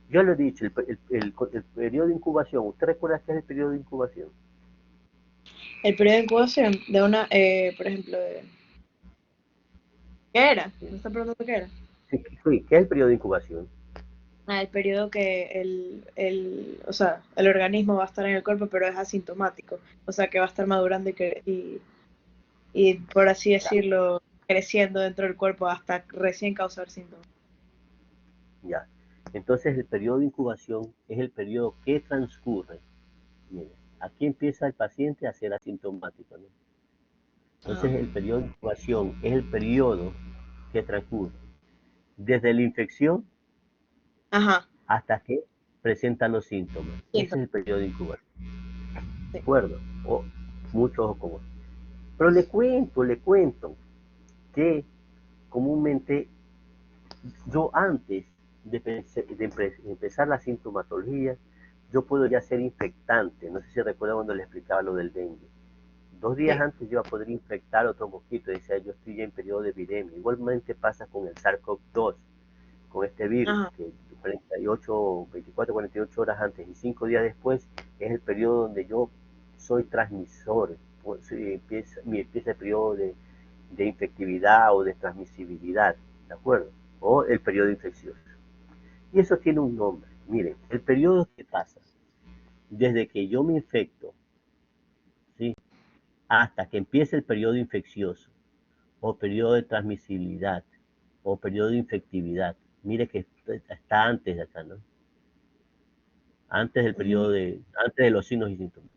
Yo lo he dicho, el periodo de incubación, ¿usted recuerda qué es el periodo de incubación? El periodo de incubación de una, por ejemplo, ¿qué era? Sí. ¿Me está preguntando qué era? Sí, ¿qué es el periodo de incubación? El periodo que o sea, el organismo va a estar en el cuerpo, pero es asintomático. O sea, que va a estar madurando y por así decirlo, creciendo dentro del cuerpo hasta recién causar síntomas. Ya. Entonces, el periodo de incubación es el periodo que transcurre. Mire, aquí empieza el paciente a ser asintomático, ¿no? Entonces, el periodo de incubación es el periodo que transcurre desde la infección Ajá, hasta que presenta los síntomas. Ese es síntomas. el periodo de incubación. ¿De Sí. acuerdo? O mucho ojo con eso. Pero le cuento que comúnmente yo antes de empezar la sintomatología, yo puedo ya ser infectante. No sé si recuerda cuando le explicaba lo del dengue. 2 días Sí. antes yo iba a poder infectar otro mosquito. Decía, yo estoy ya en periodo de epidemia. Igualmente pasa con el SARS-CoV-2, con este virus, Ajá. que 24, 48 horas antes y 5 días después es el periodo donde yo soy transmisor. Pues, sí, empieza el periodo de infectividad o de transmisibilidad, ¿de acuerdo? O el periodo infeccioso. Y eso tiene un nombre. Miren, el periodo que pasa desde que yo me infecto, ¿sí?, hasta que empiece el periodo infeccioso, o periodo de transmisibilidad, o periodo de infectividad. Mire que está antes de acá, ¿no? Antes del periodo antes de los signos y síntomas.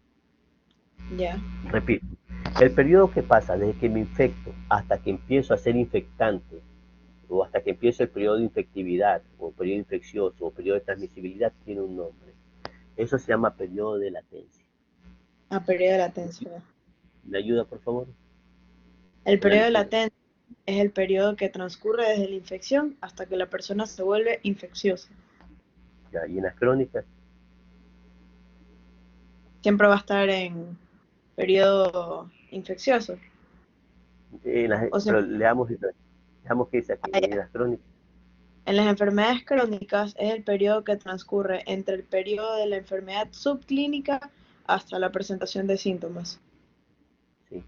Ya. Repito, el periodo que pasa desde que me infecto hasta que empiezo a ser infectante, o hasta que empiece el periodo de infectividad, o periodo infeccioso, o periodo de transmisibilidad, tiene un nombre. Eso se llama periodo de latencia. Periodo de latencia. ¿Me ayuda, por favor? El En la periodo de lectura. latencia es el periodo que transcurre desde la infección hasta que la persona se vuelve infecciosa. Ya, y en las crónicas, Siempre va a estar en periodo infeccioso. O sea, pero leamos qué dice aquí, en las crónicas. en las enfermedades crónicas es el periodo que transcurre entre el periodo de la enfermedad subclínica hasta la presentación de síntomas. Sí.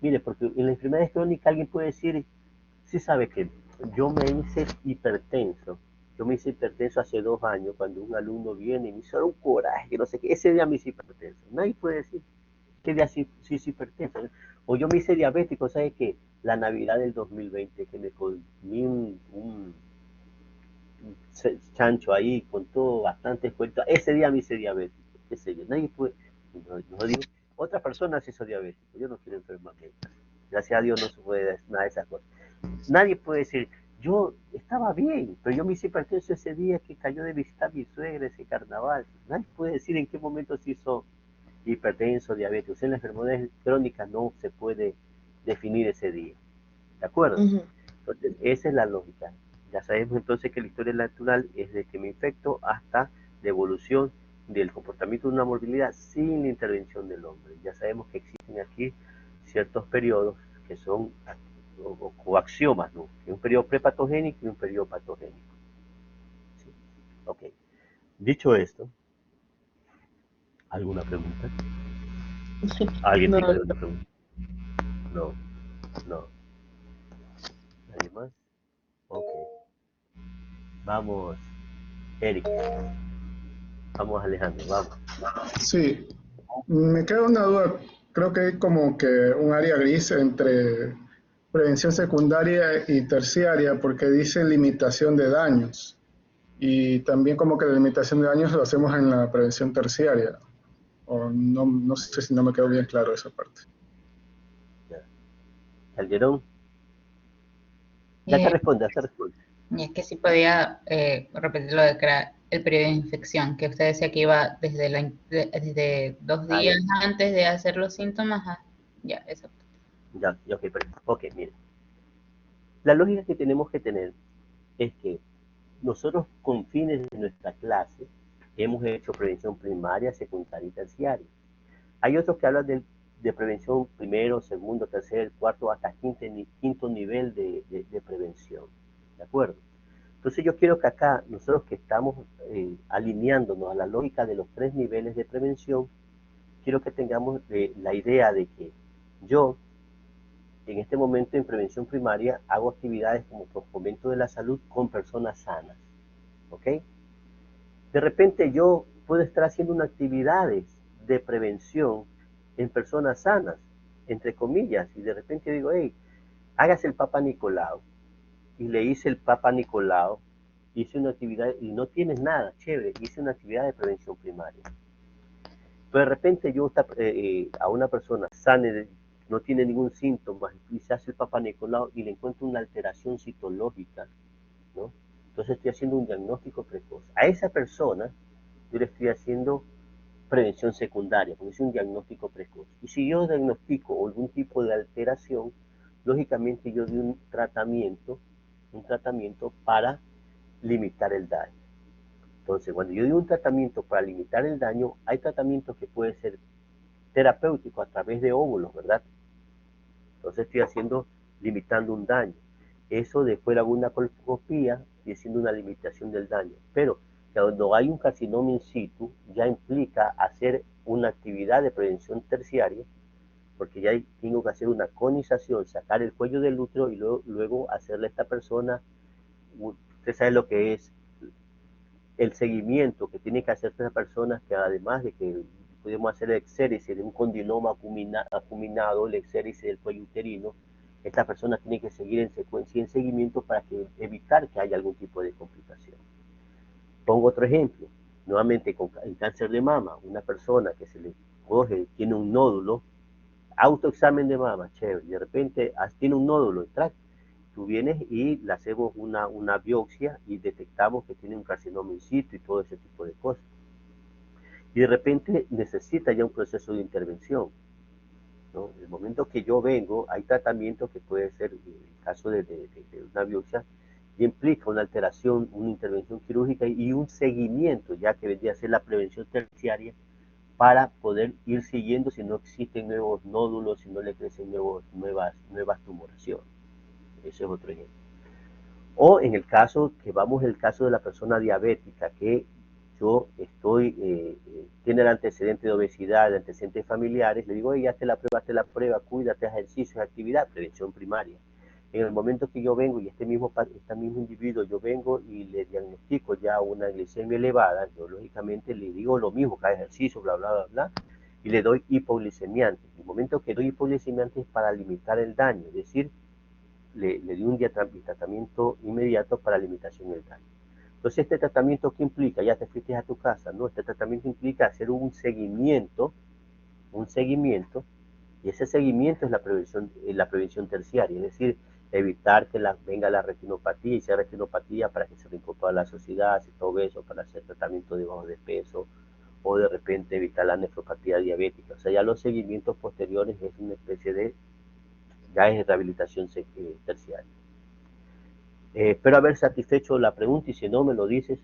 Mire, porque en las enfermedades crónicas alguien puede decir, sí sabe que yo me hice hipertenso. Yo me hice hipertenso hace 2 años cuando un alumno viene y me hizo un coraje, no sé qué. Ese día me hice hipertenso. Nadie puede decir qué día sí es hipertenso. O yo me hice diabético, ¿sabe qué? La Navidad del 2020, que me comí un chancho ahí con todo bastante cuenta. Ese día me hice diabético, qué sé yo. Nadie puede, no digo, otra persona se hizo diabético. Yo no quiero enfermarme. Gracias a Dios no se puede decir nada de esas cosas. Nadie puede decir, yo estaba bien, pero yo me hice hipertenso ese día que cayó de visitar a mi suegra ese carnaval. Nadie puede decir en qué momento se hizo hipertenso, diabetes. En las enfermedades crónicas no se puede definir ese día. ¿De acuerdo? Ujú. Entonces, esa es la lógica. Ya sabemos entonces que la historia natural es de que me infecto hasta la evolución del comportamiento de una morbilidad sin la intervención del hombre. Ya sabemos que existen aquí ciertos periodos que son o axiomas, ¿no? Un periodo prepatogénico y un periodo patogénico. ¿Sí? Ok. Dicho esto, ¿alguna pregunta? ¿Alguien No, tiene alguna pregunta? No, no. ¿Nadie más? Ok. Vamos, Eric. Vamos, Alejandro, vamos. Sí, me queda una duda. Creo que hay como que un área gris entre prevención secundaria y terciaria porque dice limitación de daños. Y también como que la limitación de daños lo hacemos en la prevención terciaria. O no, no sé si no me quedó bien claro esa parte. Calderón. Ya te responde, ya te responde. Y es que sí podía repetir lo de que era el periodo de infección, que usted decía que iba desde 2 días antes de hacer los síntomas a... Ya, exacto. Ya, ok, perfecto. Ok, mire. La lógica que tenemos que tener es que nosotros con fines de nuestra clase hemos hecho prevención primaria, secundaria y terciaria. Hay otros que hablan de prevención primero, segundo, tercer, cuarto, hasta quinto nivel de prevención. ¿De acuerdo? Entonces yo quiero que acá, nosotros que estamos alineándonos a la lógica de los 3 niveles de prevención, quiero que tengamos la idea de que yo, en este momento en prevención primaria, hago actividades como fomento de la salud con personas sanas. ¿Ok? De repente yo puedo estar haciendo unas actividades de prevención en personas sanas, entre comillas, y de repente digo, hey, hágase el Papa Nicolau. Y le hice el Papa Nicolau, hice una actividad, y no tienes nada, chévere, hice una actividad de prevención primaria. Pero de repente yo a una persona sana, no tiene ningún síntoma, y se hace el Papa Nicolau y le encuentro una alteración citológica, ¿no? Entonces estoy haciendo un diagnóstico precoz. A esa persona yo le estoy haciendo prevención secundaria, porque es un diagnóstico precoz. Y si yo diagnostico algún tipo de alteración, lógicamente yo doy un tratamiento para limitar el daño. Entonces, cuando yo doy un tratamiento para limitar el daño, hay tratamientos que pueden ser terapéuticos a través de óvulos, ¿verdad? Entonces estoy limitando un daño. Eso después hago una colposcopía y haciendo una limitación del daño. Pero cuando hay un carcinoma in situ, ya implica hacer una actividad de prevención terciaria, porque ya tengo que hacer una conización, sacar el cuello del útero y luego hacerle a esta persona, usted sabe lo que es el seguimiento que tiene que hacer esta persona, que además de que podemos hacer el exéresis de un condiloma acuminado, el exéresis del cuello uterino, esta persona tiene que seguir en secuencia y en seguimiento para evitar que haya algún tipo de complicación. Pongo otro ejemplo, nuevamente en cáncer de mama, una persona que se le coge, tiene un nódulo, autoexamen de mama, chévere, y de repente tiene un nódulo, tú vienes y le hacemos una biopsia y detectamos que tiene un carcinoma in situ y todo ese tipo de cosas. Y de repente necesita ya un proceso de intervención, ¿no? En el momento que yo vengo, hay tratamientos que puede ser, en el caso de una biopsia, y implica una alteración, una intervención quirúrgica y un seguimiento, ya que vendría a ser la prevención terciaria, para poder ir siguiendo si no existen nuevos nódulos, si no le crecen nuevas tumoraciones. Ese es otro ejemplo. O en el caso de la persona diabética, que yo tiene el antecedente de obesidad, de antecedentes familiares, le digo, oye, hazte la prueba, cuídate, haz ejercicio, actividad, prevención primaria. En el momento que yo vengo y este mismo individuo, yo vengo y le diagnostico ya una glicemia elevada, yo lógicamente le digo lo mismo, que haga ejercicio, bla, bla, bla, bla, y le doy hipoglicemiantes. En el momento que doy hipoglicemiantes es para limitar el daño, es decir, le di un tratamiento inmediato para limitación del daño. Entonces, ¿este tratamiento qué implica? Ya te fuiste a tu casa, ¿no? Este tratamiento implica hacer un seguimiento, y ese seguimiento es la prevención terciaria, es decir, evitar que venga la retinopatía, y sea retinopatía para que se reincorpore a la sociedad, si está obeso, para hacer tratamiento de bajo de peso, o de repente evitar la nefropatía diabética. O sea, ya los seguimientos posteriores es una especie de, ya es rehabilitación terciaria. Espero haber satisfecho la pregunta y si no me lo dices.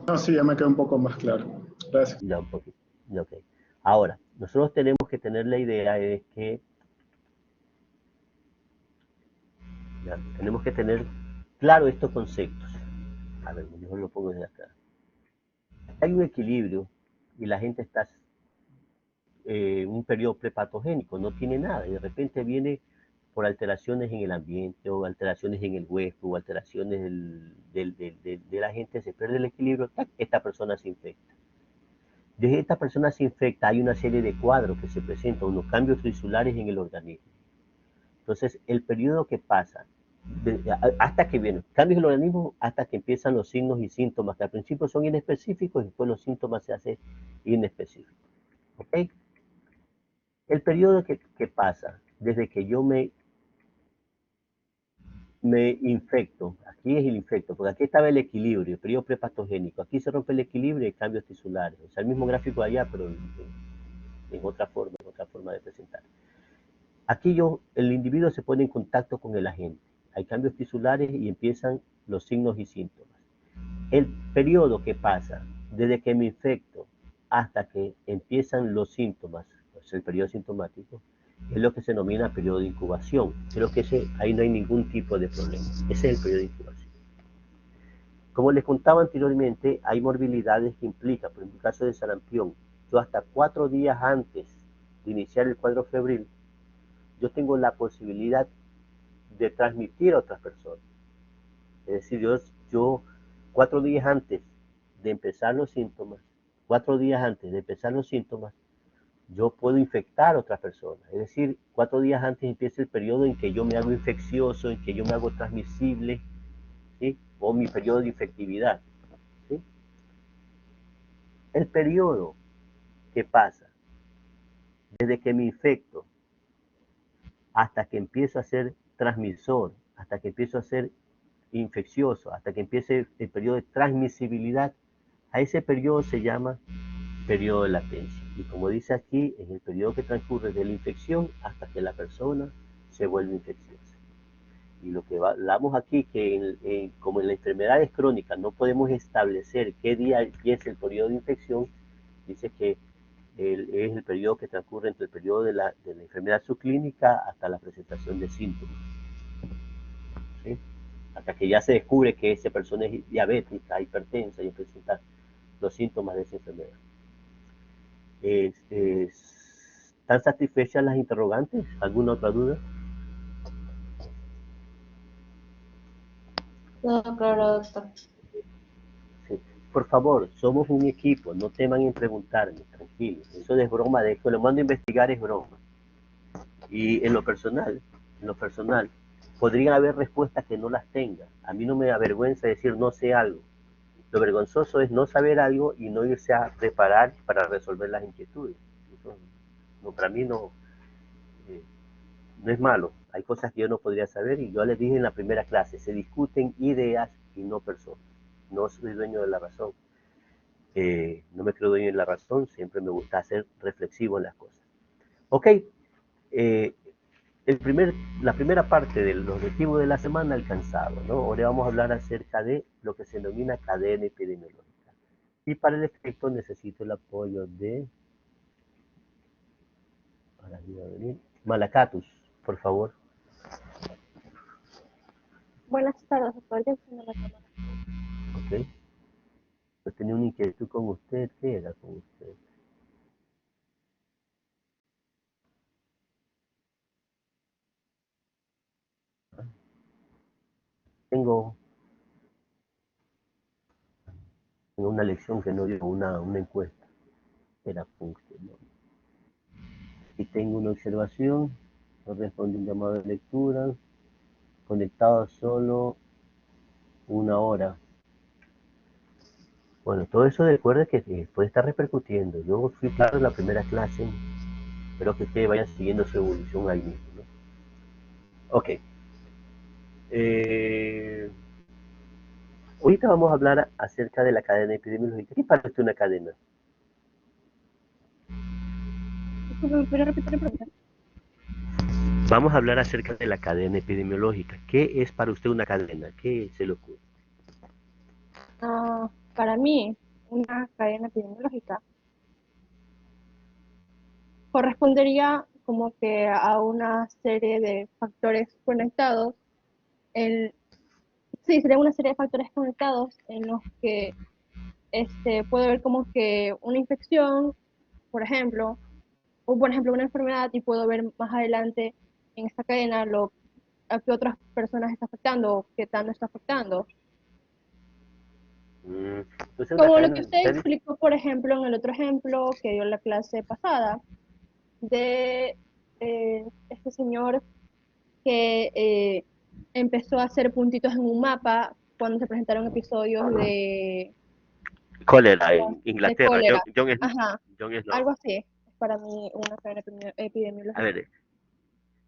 No, sí, ya me queda un poco más claro. Gracias. Ya, un poquito. Ok. Ahora, nosotros tenemos que tener la idea de que tenemos que tener claro estos conceptos. A ver, mejor lo pongo desde acá. Hay un equilibrio y la gente está en un periodo prepatogénico, no tiene nada, y de repente viene por alteraciones en el ambiente, o alteraciones en el hueso, o alteraciones de la gente, se pierde el equilibrio, esta persona se infecta. Desde esta persona se infecta, hay una serie de cuadros que se presentan, unos cambios trisulares en el organismo. Entonces, el periodo que pasa, hasta que vienen cambios en el organismo, hasta que empiezan los signos y síntomas, que al principio son inespecíficos y después los síntomas se hacen inespecíficos. ¿Ok? El periodo que pasa desde que yo me infecto, aquí es el infecto, porque aquí estaba el equilibrio, el periodo prepatogénico, aquí se rompe el equilibrio y hay cambios tisulares, o sea, el mismo gráfico de allá, pero en otra forma de presentar. Aquí el individuo se pone en contacto con el agente, hay cambios tisulares y empiezan los signos y síntomas. El periodo que pasa desde que me infecto hasta que empiezan los síntomas, pues el periodo sintomático, es lo que se denomina periodo de incubación. Creo que ahí no hay ningún tipo de problema. Ese es el periodo de incubación. Como les contaba anteriormente, hay morbilidades que implican, por ejemplo, el caso de sarampión, yo hasta 4 días antes de iniciar el cuadro febril, yo tengo la posibilidad de transmitir a otras personas. Es decir, yo 4 días antes de empezar los síntomas, 4 días antes de empezar los síntomas, yo puedo infectar a otras personas. Es decir, 4 días antes empieza el periodo en que yo me hago infeccioso, en que yo me hago transmisible, ¿sí? O mi periodo de infectividad, ¿sí? El periodo que pasa desde que me infecto hasta que empiezo a ser transmisor, hasta que empiezo a ser infeccioso, hasta que empiece el periodo de transmisibilidad, a ese periodo se llama periodo de latencia. Y como dice aquí, es el periodo que transcurre desde la infección hasta que la persona se vuelve infecciosa. Y lo que hablamos aquí, que como en las enfermedades crónicas no podemos establecer qué día empieza el periodo de infección, dice que es el periodo que transcurre entre el periodo de la enfermedad subclínica hasta la presentación de síntomas, ¿sí? Hasta que ya se descubre que esa persona es diabética, hipertensa y presenta los síntomas de esa enfermedad. ¿Están satisfechas las interrogantes? ¿Alguna otra duda? Todo claro, doctor. Sí. Por favor, somos un equipo, no teman en preguntarme, tranquilos. Eso es broma, de esto lo mando a investigar, es broma. Y en lo personal, podrían haber respuestas que no las tenga. A mí no me avergüenza decir no sé algo. Lo vergonzoso es no saber algo y no irse a preparar para resolver las inquietudes. Eso, no, para mí no es malo. Hay cosas que yo no podría saber y yo les dije en la primera clase, se discuten ideas y no personas. No soy dueño de la razón. No me creo dueño de la razón, siempre me gusta ser reflexivo en las cosas. Ok, eh, la primera parte del objetivo de la semana alcanzado, ¿no? Ahora vamos a hablar acerca de lo que se denomina cadena epidemiológica. Y para el efecto necesito el apoyo de Malacatus, por favor. Buenas tardes, doctor. Ya estoy en la cámara. Ok. Yo tenía una inquietud con usted. ¿Qué era con usted? Tengo una lección que no dio, una encuesta. Era con usted, ¿no? Y tengo una observación. No responde un llamado de lectura. Conectado solo 1 hora. Bueno, todo eso recuerda que puede estar repercutiendo. Yo fui claro en la primera clase. Espero que ustedes vayan siguiendo su evolución ahí mismo, ¿no? Ok. Ahorita vamos a hablar acerca de la cadena epidemiológica. ¿Qué para usted una cadena? Disculpe, ¿me podría repetir la pregunta? Vamos a hablar acerca de la cadena epidemiológica. ¿Qué es para usted una cadena? ¿Qué se le ocurre? Para mí, una cadena epidemiológica correspondería como que a una serie de factores conectados. Sí, sería una serie de factores conectados en los que puede haber como que una infección, por ejemplo, o por ejemplo una enfermedad, y puedo ver más adelante en esta cadena a qué otras personas está afectando o qué tanto está afectando. Entonces una Como lo cadena, que usted explicó, por ejemplo, en el otro ejemplo que dio la clase pasada, de este señor que empezó a hacer puntitos en un mapa cuando se presentaron episodios Cólera en de Inglaterra. cólera. John Ajá, Snow. algo así es para mí una cadena A epidemiológica. ver,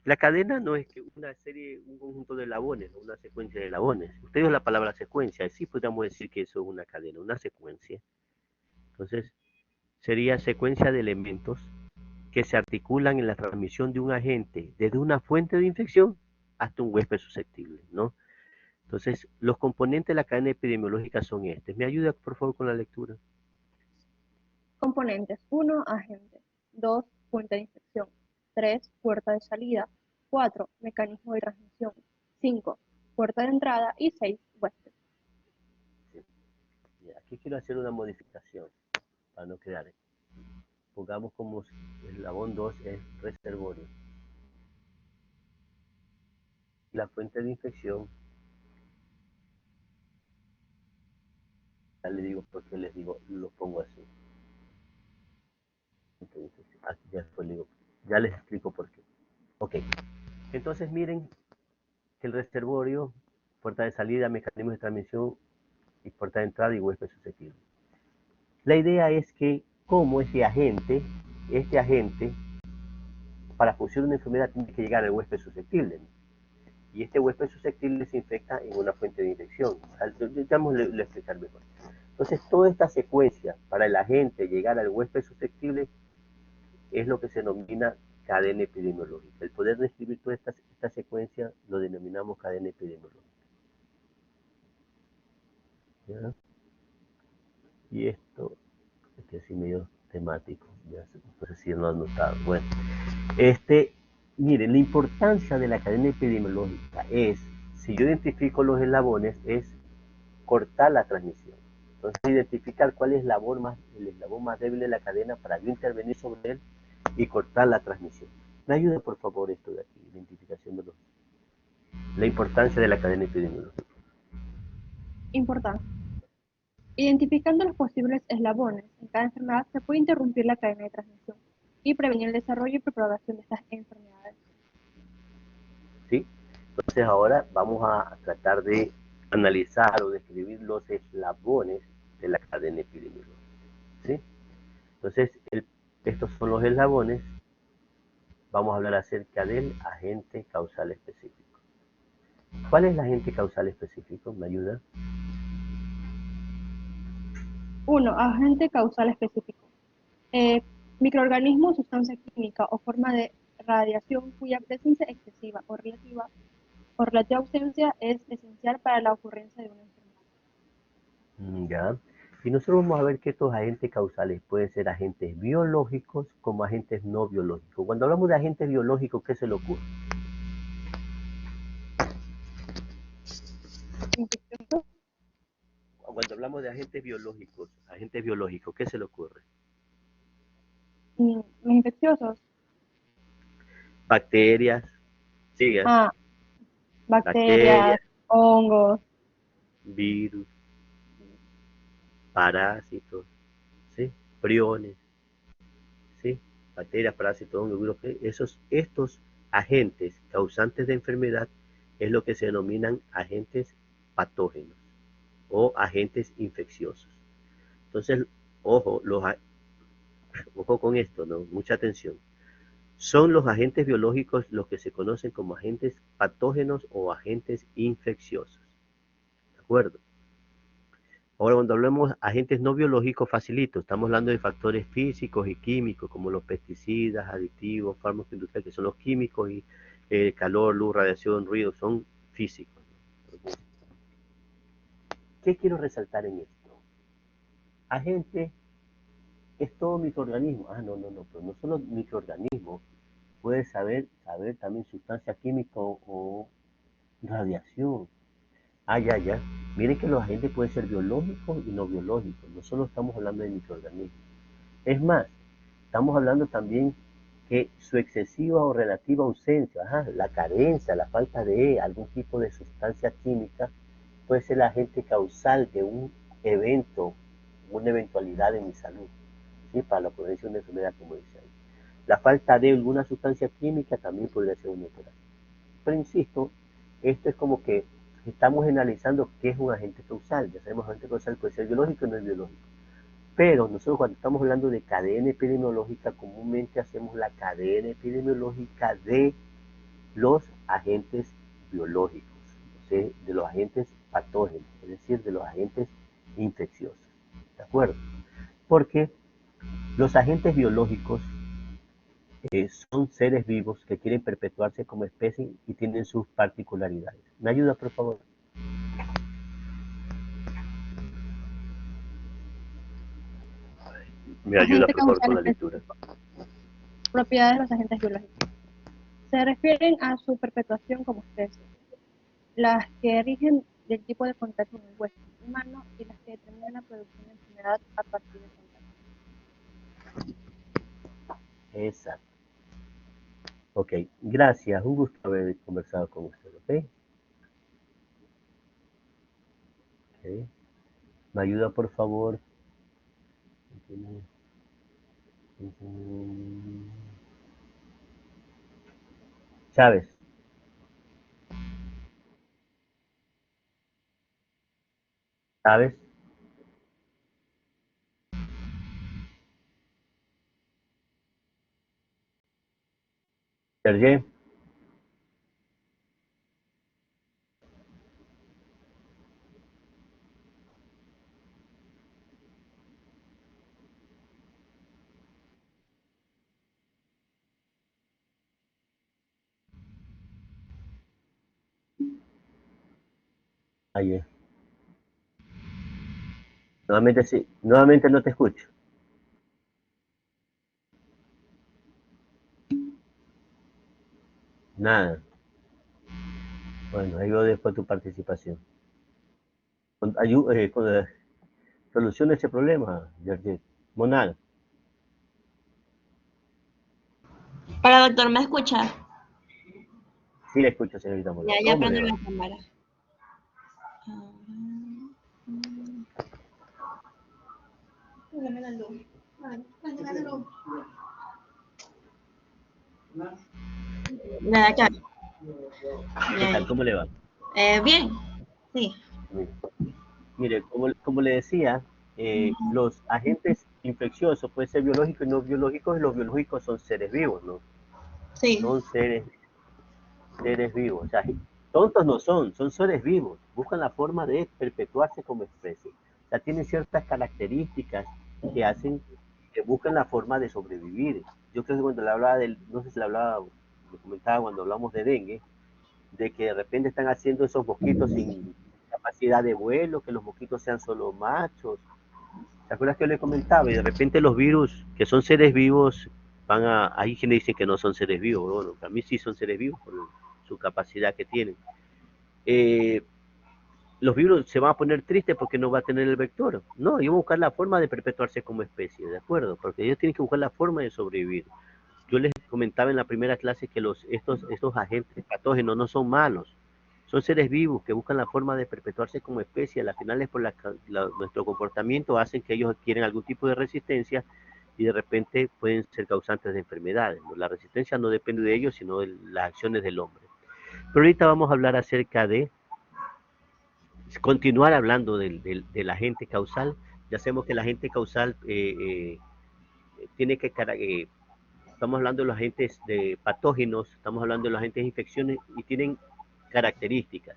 la cadena no es que una serie, un conjunto de eslabones, ¿no? Una secuencia de eslabones. Usted dijo la palabra secuencia, sí podríamos decir que eso es una cadena, una secuencia. Entonces, sería secuencia de elementos que se articulan en la transmisión de un agente desde una fuente de infección hasta un huésped susceptible, ¿no? Entonces, los componentes de la cadena epidemiológica son estos. ¿Me ayuda, por favor, con la lectura? Componentes: 1, agente; 2, fuente de infección; 3, puerta de salida; 4, mecanismo de transmisión; 5, puerta de entrada; y 6, huésped. Sí. Aquí quiero hacer una modificación para no crear. Pongamos como eslabón 2 es reservorio. La fuente de infección, ya le digo por qué les digo, lo pongo así. Aquí ya después le digo, ya les explico por qué. Ok, entonces miren que el reservorio, puerta de salida, mecanismo de transmisión y puerta de entrada y huésped susceptible. La idea es que como este agente, para funcionar una enfermedad tiene que llegar al huésped susceptible, ¿no? Y este huésped susceptible se infecta en una fuente de infección. Ya le explicar mejor. Entonces, toda esta secuencia para el agente llegar al huésped susceptible es lo que se denomina cadena epidemiológica. El poder describir toda esta secuencia lo denominamos cadena epidemiológica. ¿Ya? Y esto, este así medio temático, ya no sé si lo han notado. Bueno, miren, la importancia de la cadena epidemiológica es, si yo identifico los eslabones, es cortar la transmisión. Entonces, identificar cuál es el eslabón más débil de la cadena para yo intervenir sobre él y cortar la transmisión. ¿Me ayuda, por favor, esto de aquí? Identificación de la importancia de la cadena epidemiológica. Importante. Identificando los posibles eslabones en cada enfermedad, se puede interrumpir la cadena de transmisión y prevenir el desarrollo y propagación de estas enfermedades. ¿Sí? Entonces ahora vamos a tratar de analizar o describir los eslabones de la cadena epidemiológica. ¿Sí? Entonces, estos son los eslabones. Vamos a hablar acerca del agente causal específico. ¿Cuál es el agente causal específico? ¿Me ayuda? 1. Agente causal específico. Microorganismo, sustancia química o forma de radiación cuya presencia excesiva o relativa ausencia es esencial para la ocurrencia de una enfermedad. Ya. Y nosotros vamos a ver que estos agentes causales pueden ser agentes biológicos como agentes no biológicos. Cuando hablamos de agentes biológicos, ¿qué se le ocurre? Infecciosos, Cuando hablamos de agentes biológicos, ¿qué se le ocurre? infecciosos. Bacterias, sigue, Bacterias, hongos. virus, parásitos, ¿sí? Priones, ¿sí? Bacterias, parásitos, hongos, virus, estos agentes causantes de enfermedad es lo que se denominan agentes patógenos o agentes infecciosos. Entonces, ojo, ojo con esto, ¿no? Mucha atención. Son los agentes biológicos los que se conocen como agentes patógenos o agentes infecciosos. ¿De acuerdo? Ahora, cuando hablamos de agentes no biológicos, facilito. Estamos hablando de factores físicos y químicos, como los pesticidas, aditivos, fármacos industriales, que son los químicos, y calor, luz, radiación, ruido, son físicos. ¿Qué quiero resaltar en esto? Agente es todo microorganismo. No, pero no solo microorganismo. Puede saber también sustancia química o radiación. Ya. Miren que los agentes pueden ser biológicos y no biológicos. No solo estamos hablando de microorganismos. Es más, estamos hablando también que su excesiva o relativa ausencia, la carencia, la falta de algún tipo de sustancia química, puede ser el agente causal de un evento, una eventualidad en mi salud, ¿sí? Para la ocurrencia de una enfermedad, como dice ahí. La falta de alguna sustancia química también podría ser una alteración. Pero insisto, esto es como que estamos analizando qué es un agente causal. Ya sabemos, agente causal puede ser biológico o no es biológico. Pero nosotros cuando estamos hablando de cadena epidemiológica, comúnmente hacemos la cadena epidemiológica de los agentes biológicos, o sea, de los agentes patógenos, es decir, de los agentes infecciosos. ¿De acuerdo? Porque los agentes biológicos son seres vivos que quieren perpetuarse como especie y tienen sus particularidades. ¿Me ayuda, por favor? Me ayuda, Agente por favor, con causal la lectura. propiedades de los agentes biológicos. Se refieren a su perpetuación como especie, las que rigen del tipo de contacto con el huésped humano y las que determinan la producción de enfermedad a partir del contacto. Exacto. Ok, gracias. Un gusto haber conversado con usted, ¿ok? Ok. ¿Me ayuda, por favor? Chávez. Chávez. Sergé. Ahí es. Nuevamente sí. Nuevamente no te escucho. Nada. Bueno, ahí veo después tu participación. Soluciona ese problema, Sergé. Monal. Hola, doctor, ¿me escucha? Sí le escucho, señorita Monal. Ya ¿Cómo le prendo va? la cámara. Préndeme la luz. Préndeme la luz. Nada, acá. ¿Qué tal? ¿Cómo le va? Bien, sí. Mire, como le decía, los agentes infecciosos pueden ser biológicos y no biológicos, y los biológicos son seres vivos, ¿no? Sí. Son seres vivos. O sea, tontos no son seres vivos. Buscan la forma de perpetuarse como especie. O sea, tienen ciertas características que hacen que buscan la forma de sobrevivir. Yo creo que cuando le hablaba no sé si le hablaba, le comentaba cuando hablamos de dengue, de que de repente están haciendo esos mosquitos sin capacidad de vuelo, que los mosquitos sean solo machos. ¿Te acuerdas que yo le comentaba? Y de repente los virus, que son seres vivos, hay quienes dicen que no son seres vivos. Bueno, para mí sí son seres vivos por su capacidad que tienen. Eh, los virus se van a poner tristes porque no va a tener el vector. No, ellos van a buscar la forma de perpetuarse como especie, ¿de acuerdo? Porque ellos tienen que buscar la forma de sobrevivir. Yo les comentaba en la primera clase que estos agentes patógenos no son malos, son seres vivos que buscan la forma de perpetuarse como especie. A la final es por nuestro comportamiento hacen que ellos adquieren algún tipo de resistencia y de repente pueden ser causantes de enfermedades. La resistencia no depende de ellos, sino de las acciones del hombre. Pero ahorita vamos a hablar acerca de continuar hablando del agente causal. Ya sabemos que el agente causal tiene que estamos hablando de los agentes de patógenos, estamos hablando de los agentes de infecciones y tienen características.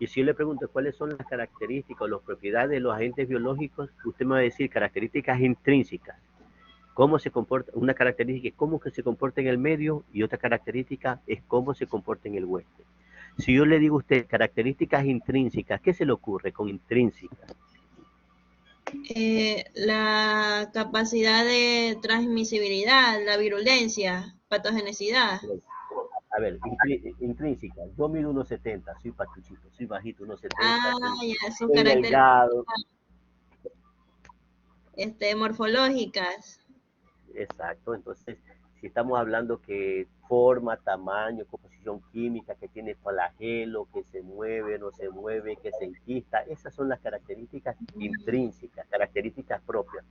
Y si yo le pregunto cuáles son las características o las propiedades de los agentes biológicos, usted me va a decir características intrínsecas. Cómo se comporta, una característica es cómo que se comporta en el medio y otra característica es cómo se comporta en el huésped. Si yo le digo a usted características intrínsecas, ¿qué se le ocurre con intrínsecas? La capacidad de transmisibilidad, la virulencia, patogenicidad. A ver, intrínseca. Yo mido 1,70, soy patuchito, soy bajito, 1,70, Ya, sus soy delgado. características morfológicas. Exacto, entonces, si estamos hablando que forma, tamaño, composición química, que tiene flagelo, que se mueve, no se mueve, que se enquista, esas son las características intrínsecas, características propias.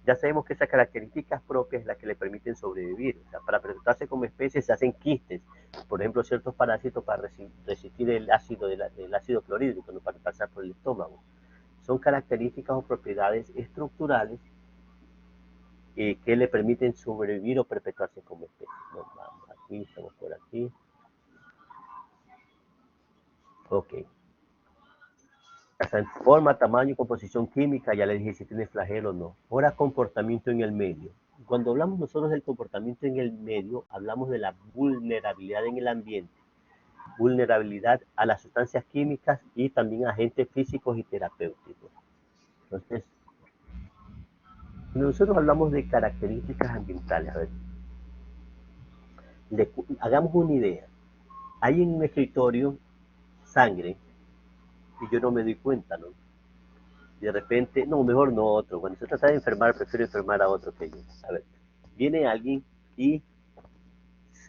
Ya sabemos que esas características propias es las que le permiten sobrevivir. O sea, para presentarse como especie se hacen quistes. por ejemplo, ciertos parásitos para resistir el ácido del ácido clorhídrico, ¿no? Para pasar por el estómago. Son características o propiedades estructurales que le permiten sobrevivir o perpetuarse como especie. Bueno, vamos aquí, estamos por aquí. Ok. Hasta en forma, tamaño, composición química, ya le dije si tiene flagelo o no. Ahora, comportamiento en el medio. Cuando hablamos nosotros del comportamiento en el medio, hablamos de la vulnerabilidad en el ambiente, vulnerabilidad a las sustancias químicas y también a agentes físicos y terapéuticos. Entonces, nosotros hablamos de características ambientales. A ver, hagamos una idea. Hay en un escritorio sangre y yo no me doy cuenta, ¿no? De repente, no, mejor no otro. Cuando se trata de enfermar, prefiero enfermar a otro que yo. A ver, viene alguien y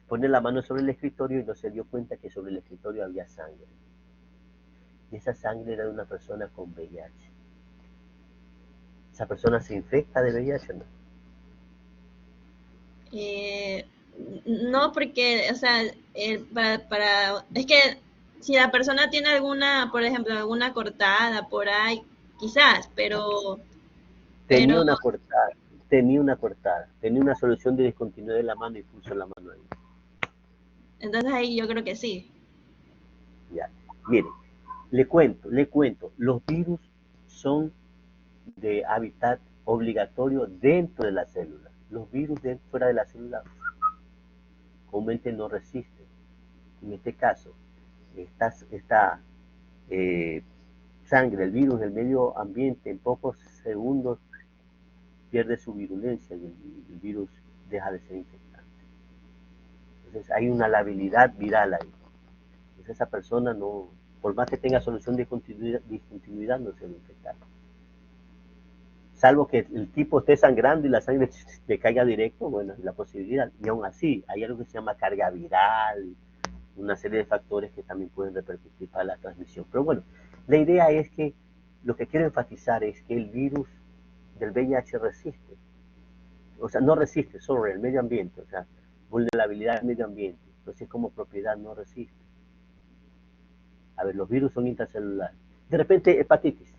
pone la mano sobre el escritorio y no se dio cuenta que sobre el escritorio había sangre. Y esa sangre era de una persona con VIH. ¿Esa persona se infecta de VIH o no? No, porque, o sea, es que si la persona tiene alguna, por ejemplo, alguna cortada por ahí, quizás, pero Tenía una cortada, tenía una solución de discontinuidad de la mano y puso la mano ahí. entonces ahí yo creo que sí. Ya, mire, le cuento, los virus son de hábitat obligatorio dentro de la célula. Los virus fuera de la célula comúnmente no resisten. En este caso, esta sangre, el virus del medio ambiente, en pocos segundos pierde su virulencia y el virus deja de ser infectante. Entonces hay una labilidad viral ahí. Entonces esa persona no, por más que tenga solución de discontinuidad, no se va a infectar. Salvo que el tipo esté sangrando y la sangre le caiga directo, bueno, es la posibilidad. Y aún así, hay algo que se llama carga viral, una serie de factores que también pueden repercutir para la transmisión. Pero bueno, la idea es que lo que quiero enfatizar es que el virus del VIH resiste. O sea, no resiste sobre el medio ambiente, o sea, vulnerabilidad al medio ambiente. Entonces, como propiedad no resiste. A ver, los virus son intracelulares. De repente, hepatitis.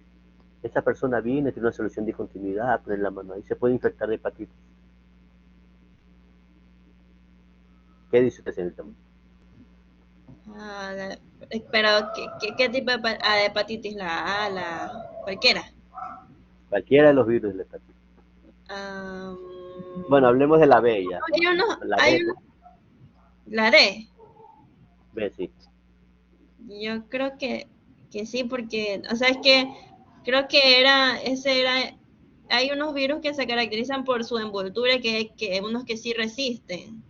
Esa persona viene, tiene una solución de continuidad, pone la mano ahí, se puede infectar de hepatitis. ¿Qué dice usted, señorita? Pero, ¿qué tipo de hepatitis? La A, cualquiera. Cualquiera de los virus de la hepatitis. Bueno, hablemos de la B ya. La D. B, sí. Yo creo que sí, porque, o sea, es que creo que hay unos virus que se caracterizan por su envoltura, que unos que sí resisten.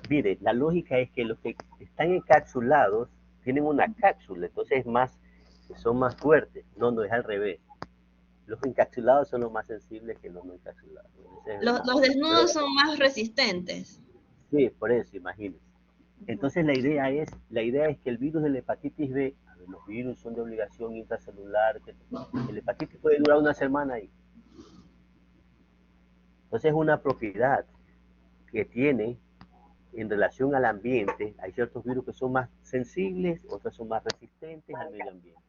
Mire, la lógica es que los que están encapsulados tienen una cápsula, entonces son más fuertes. No, no, es al revés. Los encapsulados son los más sensibles que los no encapsulados. Los desnudos son más resistentes. Sí, por eso, imagínense. Entonces la idea es que el virus de la hepatitis B, los virus son de obligación intracelular, el hepatitis puede durar una semana ahí. Entonces es una propiedad que tiene en relación al ambiente. Hay ciertos virus que son más sensibles, otros son más resistentes al medio ambiente.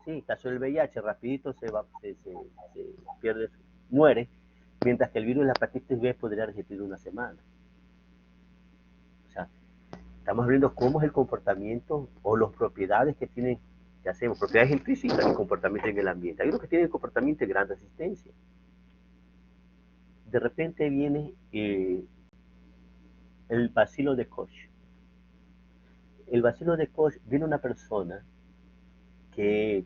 Sí, el caso del VIH, rapidito se pierde, muere, mientras que el virus de la hepatitis B podría resistir una semana. O sea, estamos viendo cómo es el comportamiento o las propiedades que tienen, que hacemos, propiedades intrínsecas del comportamiento en el ambiente. Hay unos que tienen comportamiento de gran resistencia. De repente viene el bacilo de Koch. El bacilo de Koch viene una persona que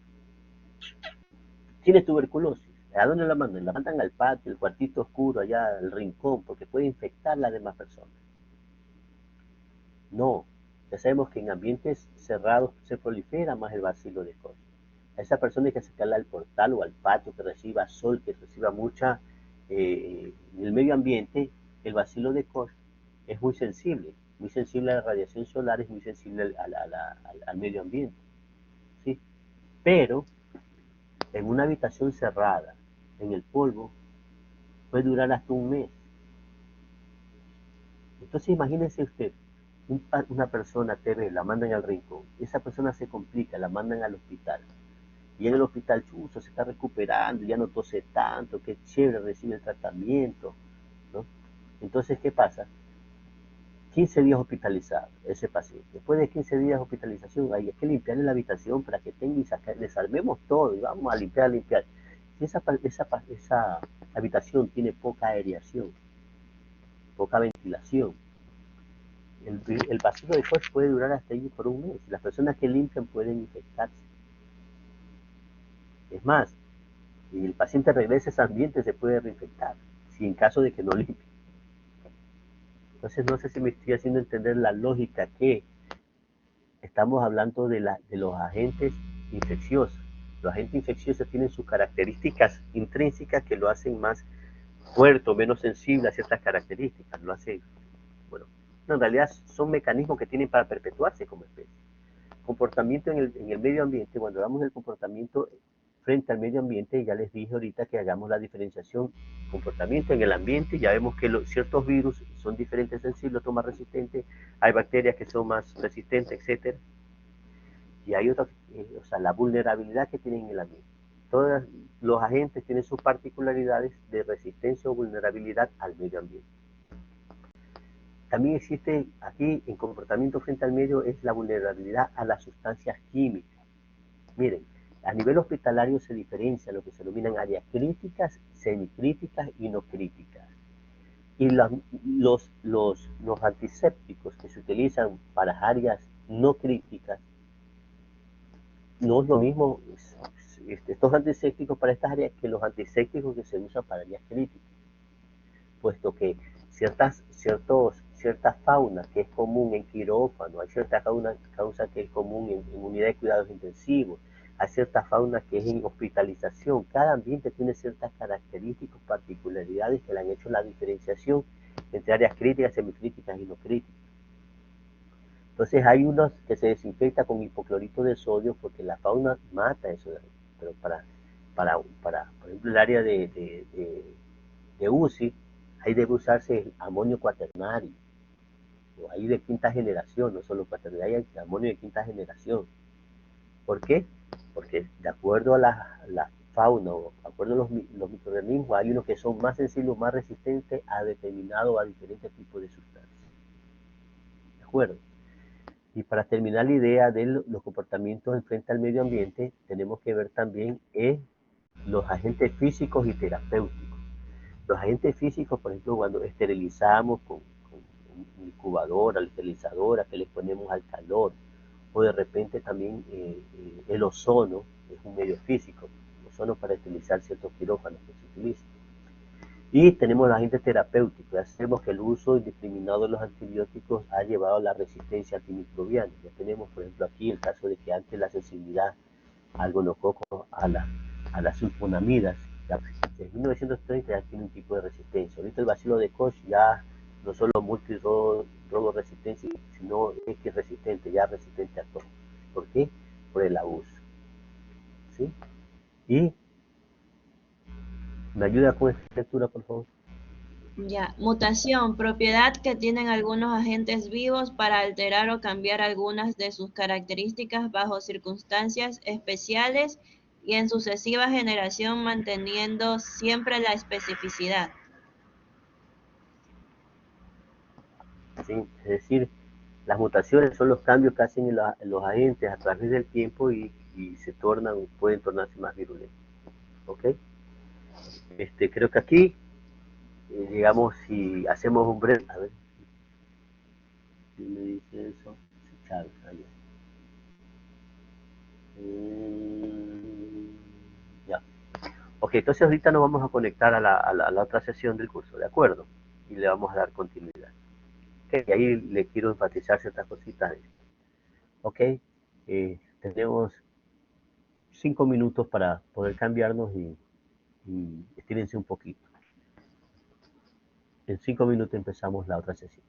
tiene tuberculosis. ¿A dónde la mandan? La mandan al patio, el cuartito oscuro, allá al rincón, porque puede infectar a las demás personas. No, ya sabemos que en ambientes cerrados se prolifera más el bacilo de Koch. A esa persona hay que sacarla al portal o al patio, que reciba sol, que reciba mucha, en el medio ambiente. El bacilo de Koch es muy sensible a la radiación solar, es muy sensible al medio ambiente, ¿sí? Pero en una habitación cerrada, en el polvo, puede durar hasta un mes. Entonces imagínense usted, una persona TB la mandan al rincón, esa persona se complica, la mandan al hospital. Y en el hospital, chuzo, se está recuperando, ya no tose tanto, qué chévere, recibe el tratamiento, ¿no? Entonces, ¿qué pasa? 15 días hospitalizado ese paciente. Después de 15 días de hospitalización, hay que limpiarle la habitación para que tenga y sacar, desarmemos todo y vamos a limpiar. Si esa habitación tiene poca aireación, poca ventilación, el bacilo de Koch puede durar hasta ahí por un mes. Las personas que limpian pueden infectarse. Es más, si el paciente regresa a ese ambiente, se puede reinfectar, si en caso de que no limpie. Entonces, no sé si me estoy haciendo entender la lógica que estamos hablando de los agentes infecciosos. Los agentes infecciosos tienen sus características intrínsecas que lo hacen más fuerte o menos sensible a ciertas características. Lo hace, bueno, no, en realidad son mecanismos que tienen para perpetuarse como especie. Comportamiento en el medio ambiente, cuando hablamos del comportamiento frente al medio ambiente, ya les dije ahorita que hagamos la diferenciación. Comportamiento en el ambiente, ya vemos que ciertos virus son diferentes sensibles, otros más resistentes, hay bacterias que son más resistentes, etcétera. Y hay otras, o sea, la vulnerabilidad que tienen en el ambiente. Todos los agentes tienen sus particularidades de resistencia o vulnerabilidad al medio ambiente. También existe aquí en comportamiento frente al medio es la vulnerabilidad a las sustancias químicas. Miren, a nivel hospitalario se diferencia lo que se denominan áreas críticas, semicríticas y no críticas. Y los antisépticos que se utilizan para áreas no críticas, no es lo mismo estos antisépticos para estas áreas que los antisépticos que se usan para áreas críticas, puesto que cierta fauna que es común en quirófano, hay cierta causa que es común en unidad de cuidados intensivos, hay cierta fauna que es en hospitalización. Cada ambiente tiene ciertas características, particularidades que le han hecho la diferenciación entre áreas críticas, semicríticas y no críticas. Entonces hay unos que se desinfecta con hipoclorito de sodio porque la fauna mata eso, pero para por ejemplo, el área de UCI, ahí debe usarse el amonio cuaternario, o ahí de quinta generación, no solo cuaternario, hay amonio de quinta generación. ¿Por qué? Porque de acuerdo a la fauna, o de acuerdo a los microorganismos, hay unos que son más sensibles, más resistentes a determinado o a diferentes tipos de sustancias. ¿De acuerdo? Y para terminar la idea de los comportamientos frente al medio ambiente, tenemos que ver también los agentes físicos y terapéuticos. Los agentes físicos, por ejemplo, cuando esterilizamos con una incubadora, la esterilizadora, que les ponemos al calor, o de repente también el ozono es un medio físico, el ozono para esterilizar ciertos quirófanos que se utilizan. Y tenemos los agentes terapéuticos. Ya sabemos que el uso indiscriminado de los antibióticos ha llevado a la resistencia antimicrobiana. Ya tenemos, por ejemplo, aquí el caso de que antes la sensibilidad al gonococo, a las sulfonamidas, desde 1930 ya tiene un tipo de resistencia. Ahorita el bacilo de Koch ya no solo multirogo resistencia, sino X resistente, ya resistente a todo. ¿Por qué? Por el abuso. ¿Sí? Y ¿me ayuda con esta lectura, por favor? Ya, mutación, propiedad que tienen algunos agentes vivos para alterar o cambiar algunas de sus características bajo circunstancias especiales y en sucesiva generación manteniendo siempre la especificidad. ¿Sí? Es decir, las mutaciones son los cambios que hacen en los agentes a través del tiempo y pueden tornarse más virulentos. ¿Ok? Creo que aquí, digamos, si hacemos un breve... A ver, ¿quién me dice eso? Chávez, allá. Ya. Ok, entonces ahorita nos vamos a conectar a la otra sesión del curso, ¿de acuerdo? Y le vamos a dar continuidad. Okay, y ahí le quiero enfatizar ciertas cositas. Ok, tenemos 5 minutos para poder cambiarnos y estírense un poquito. En 5 minutos empezamos la otra sesión.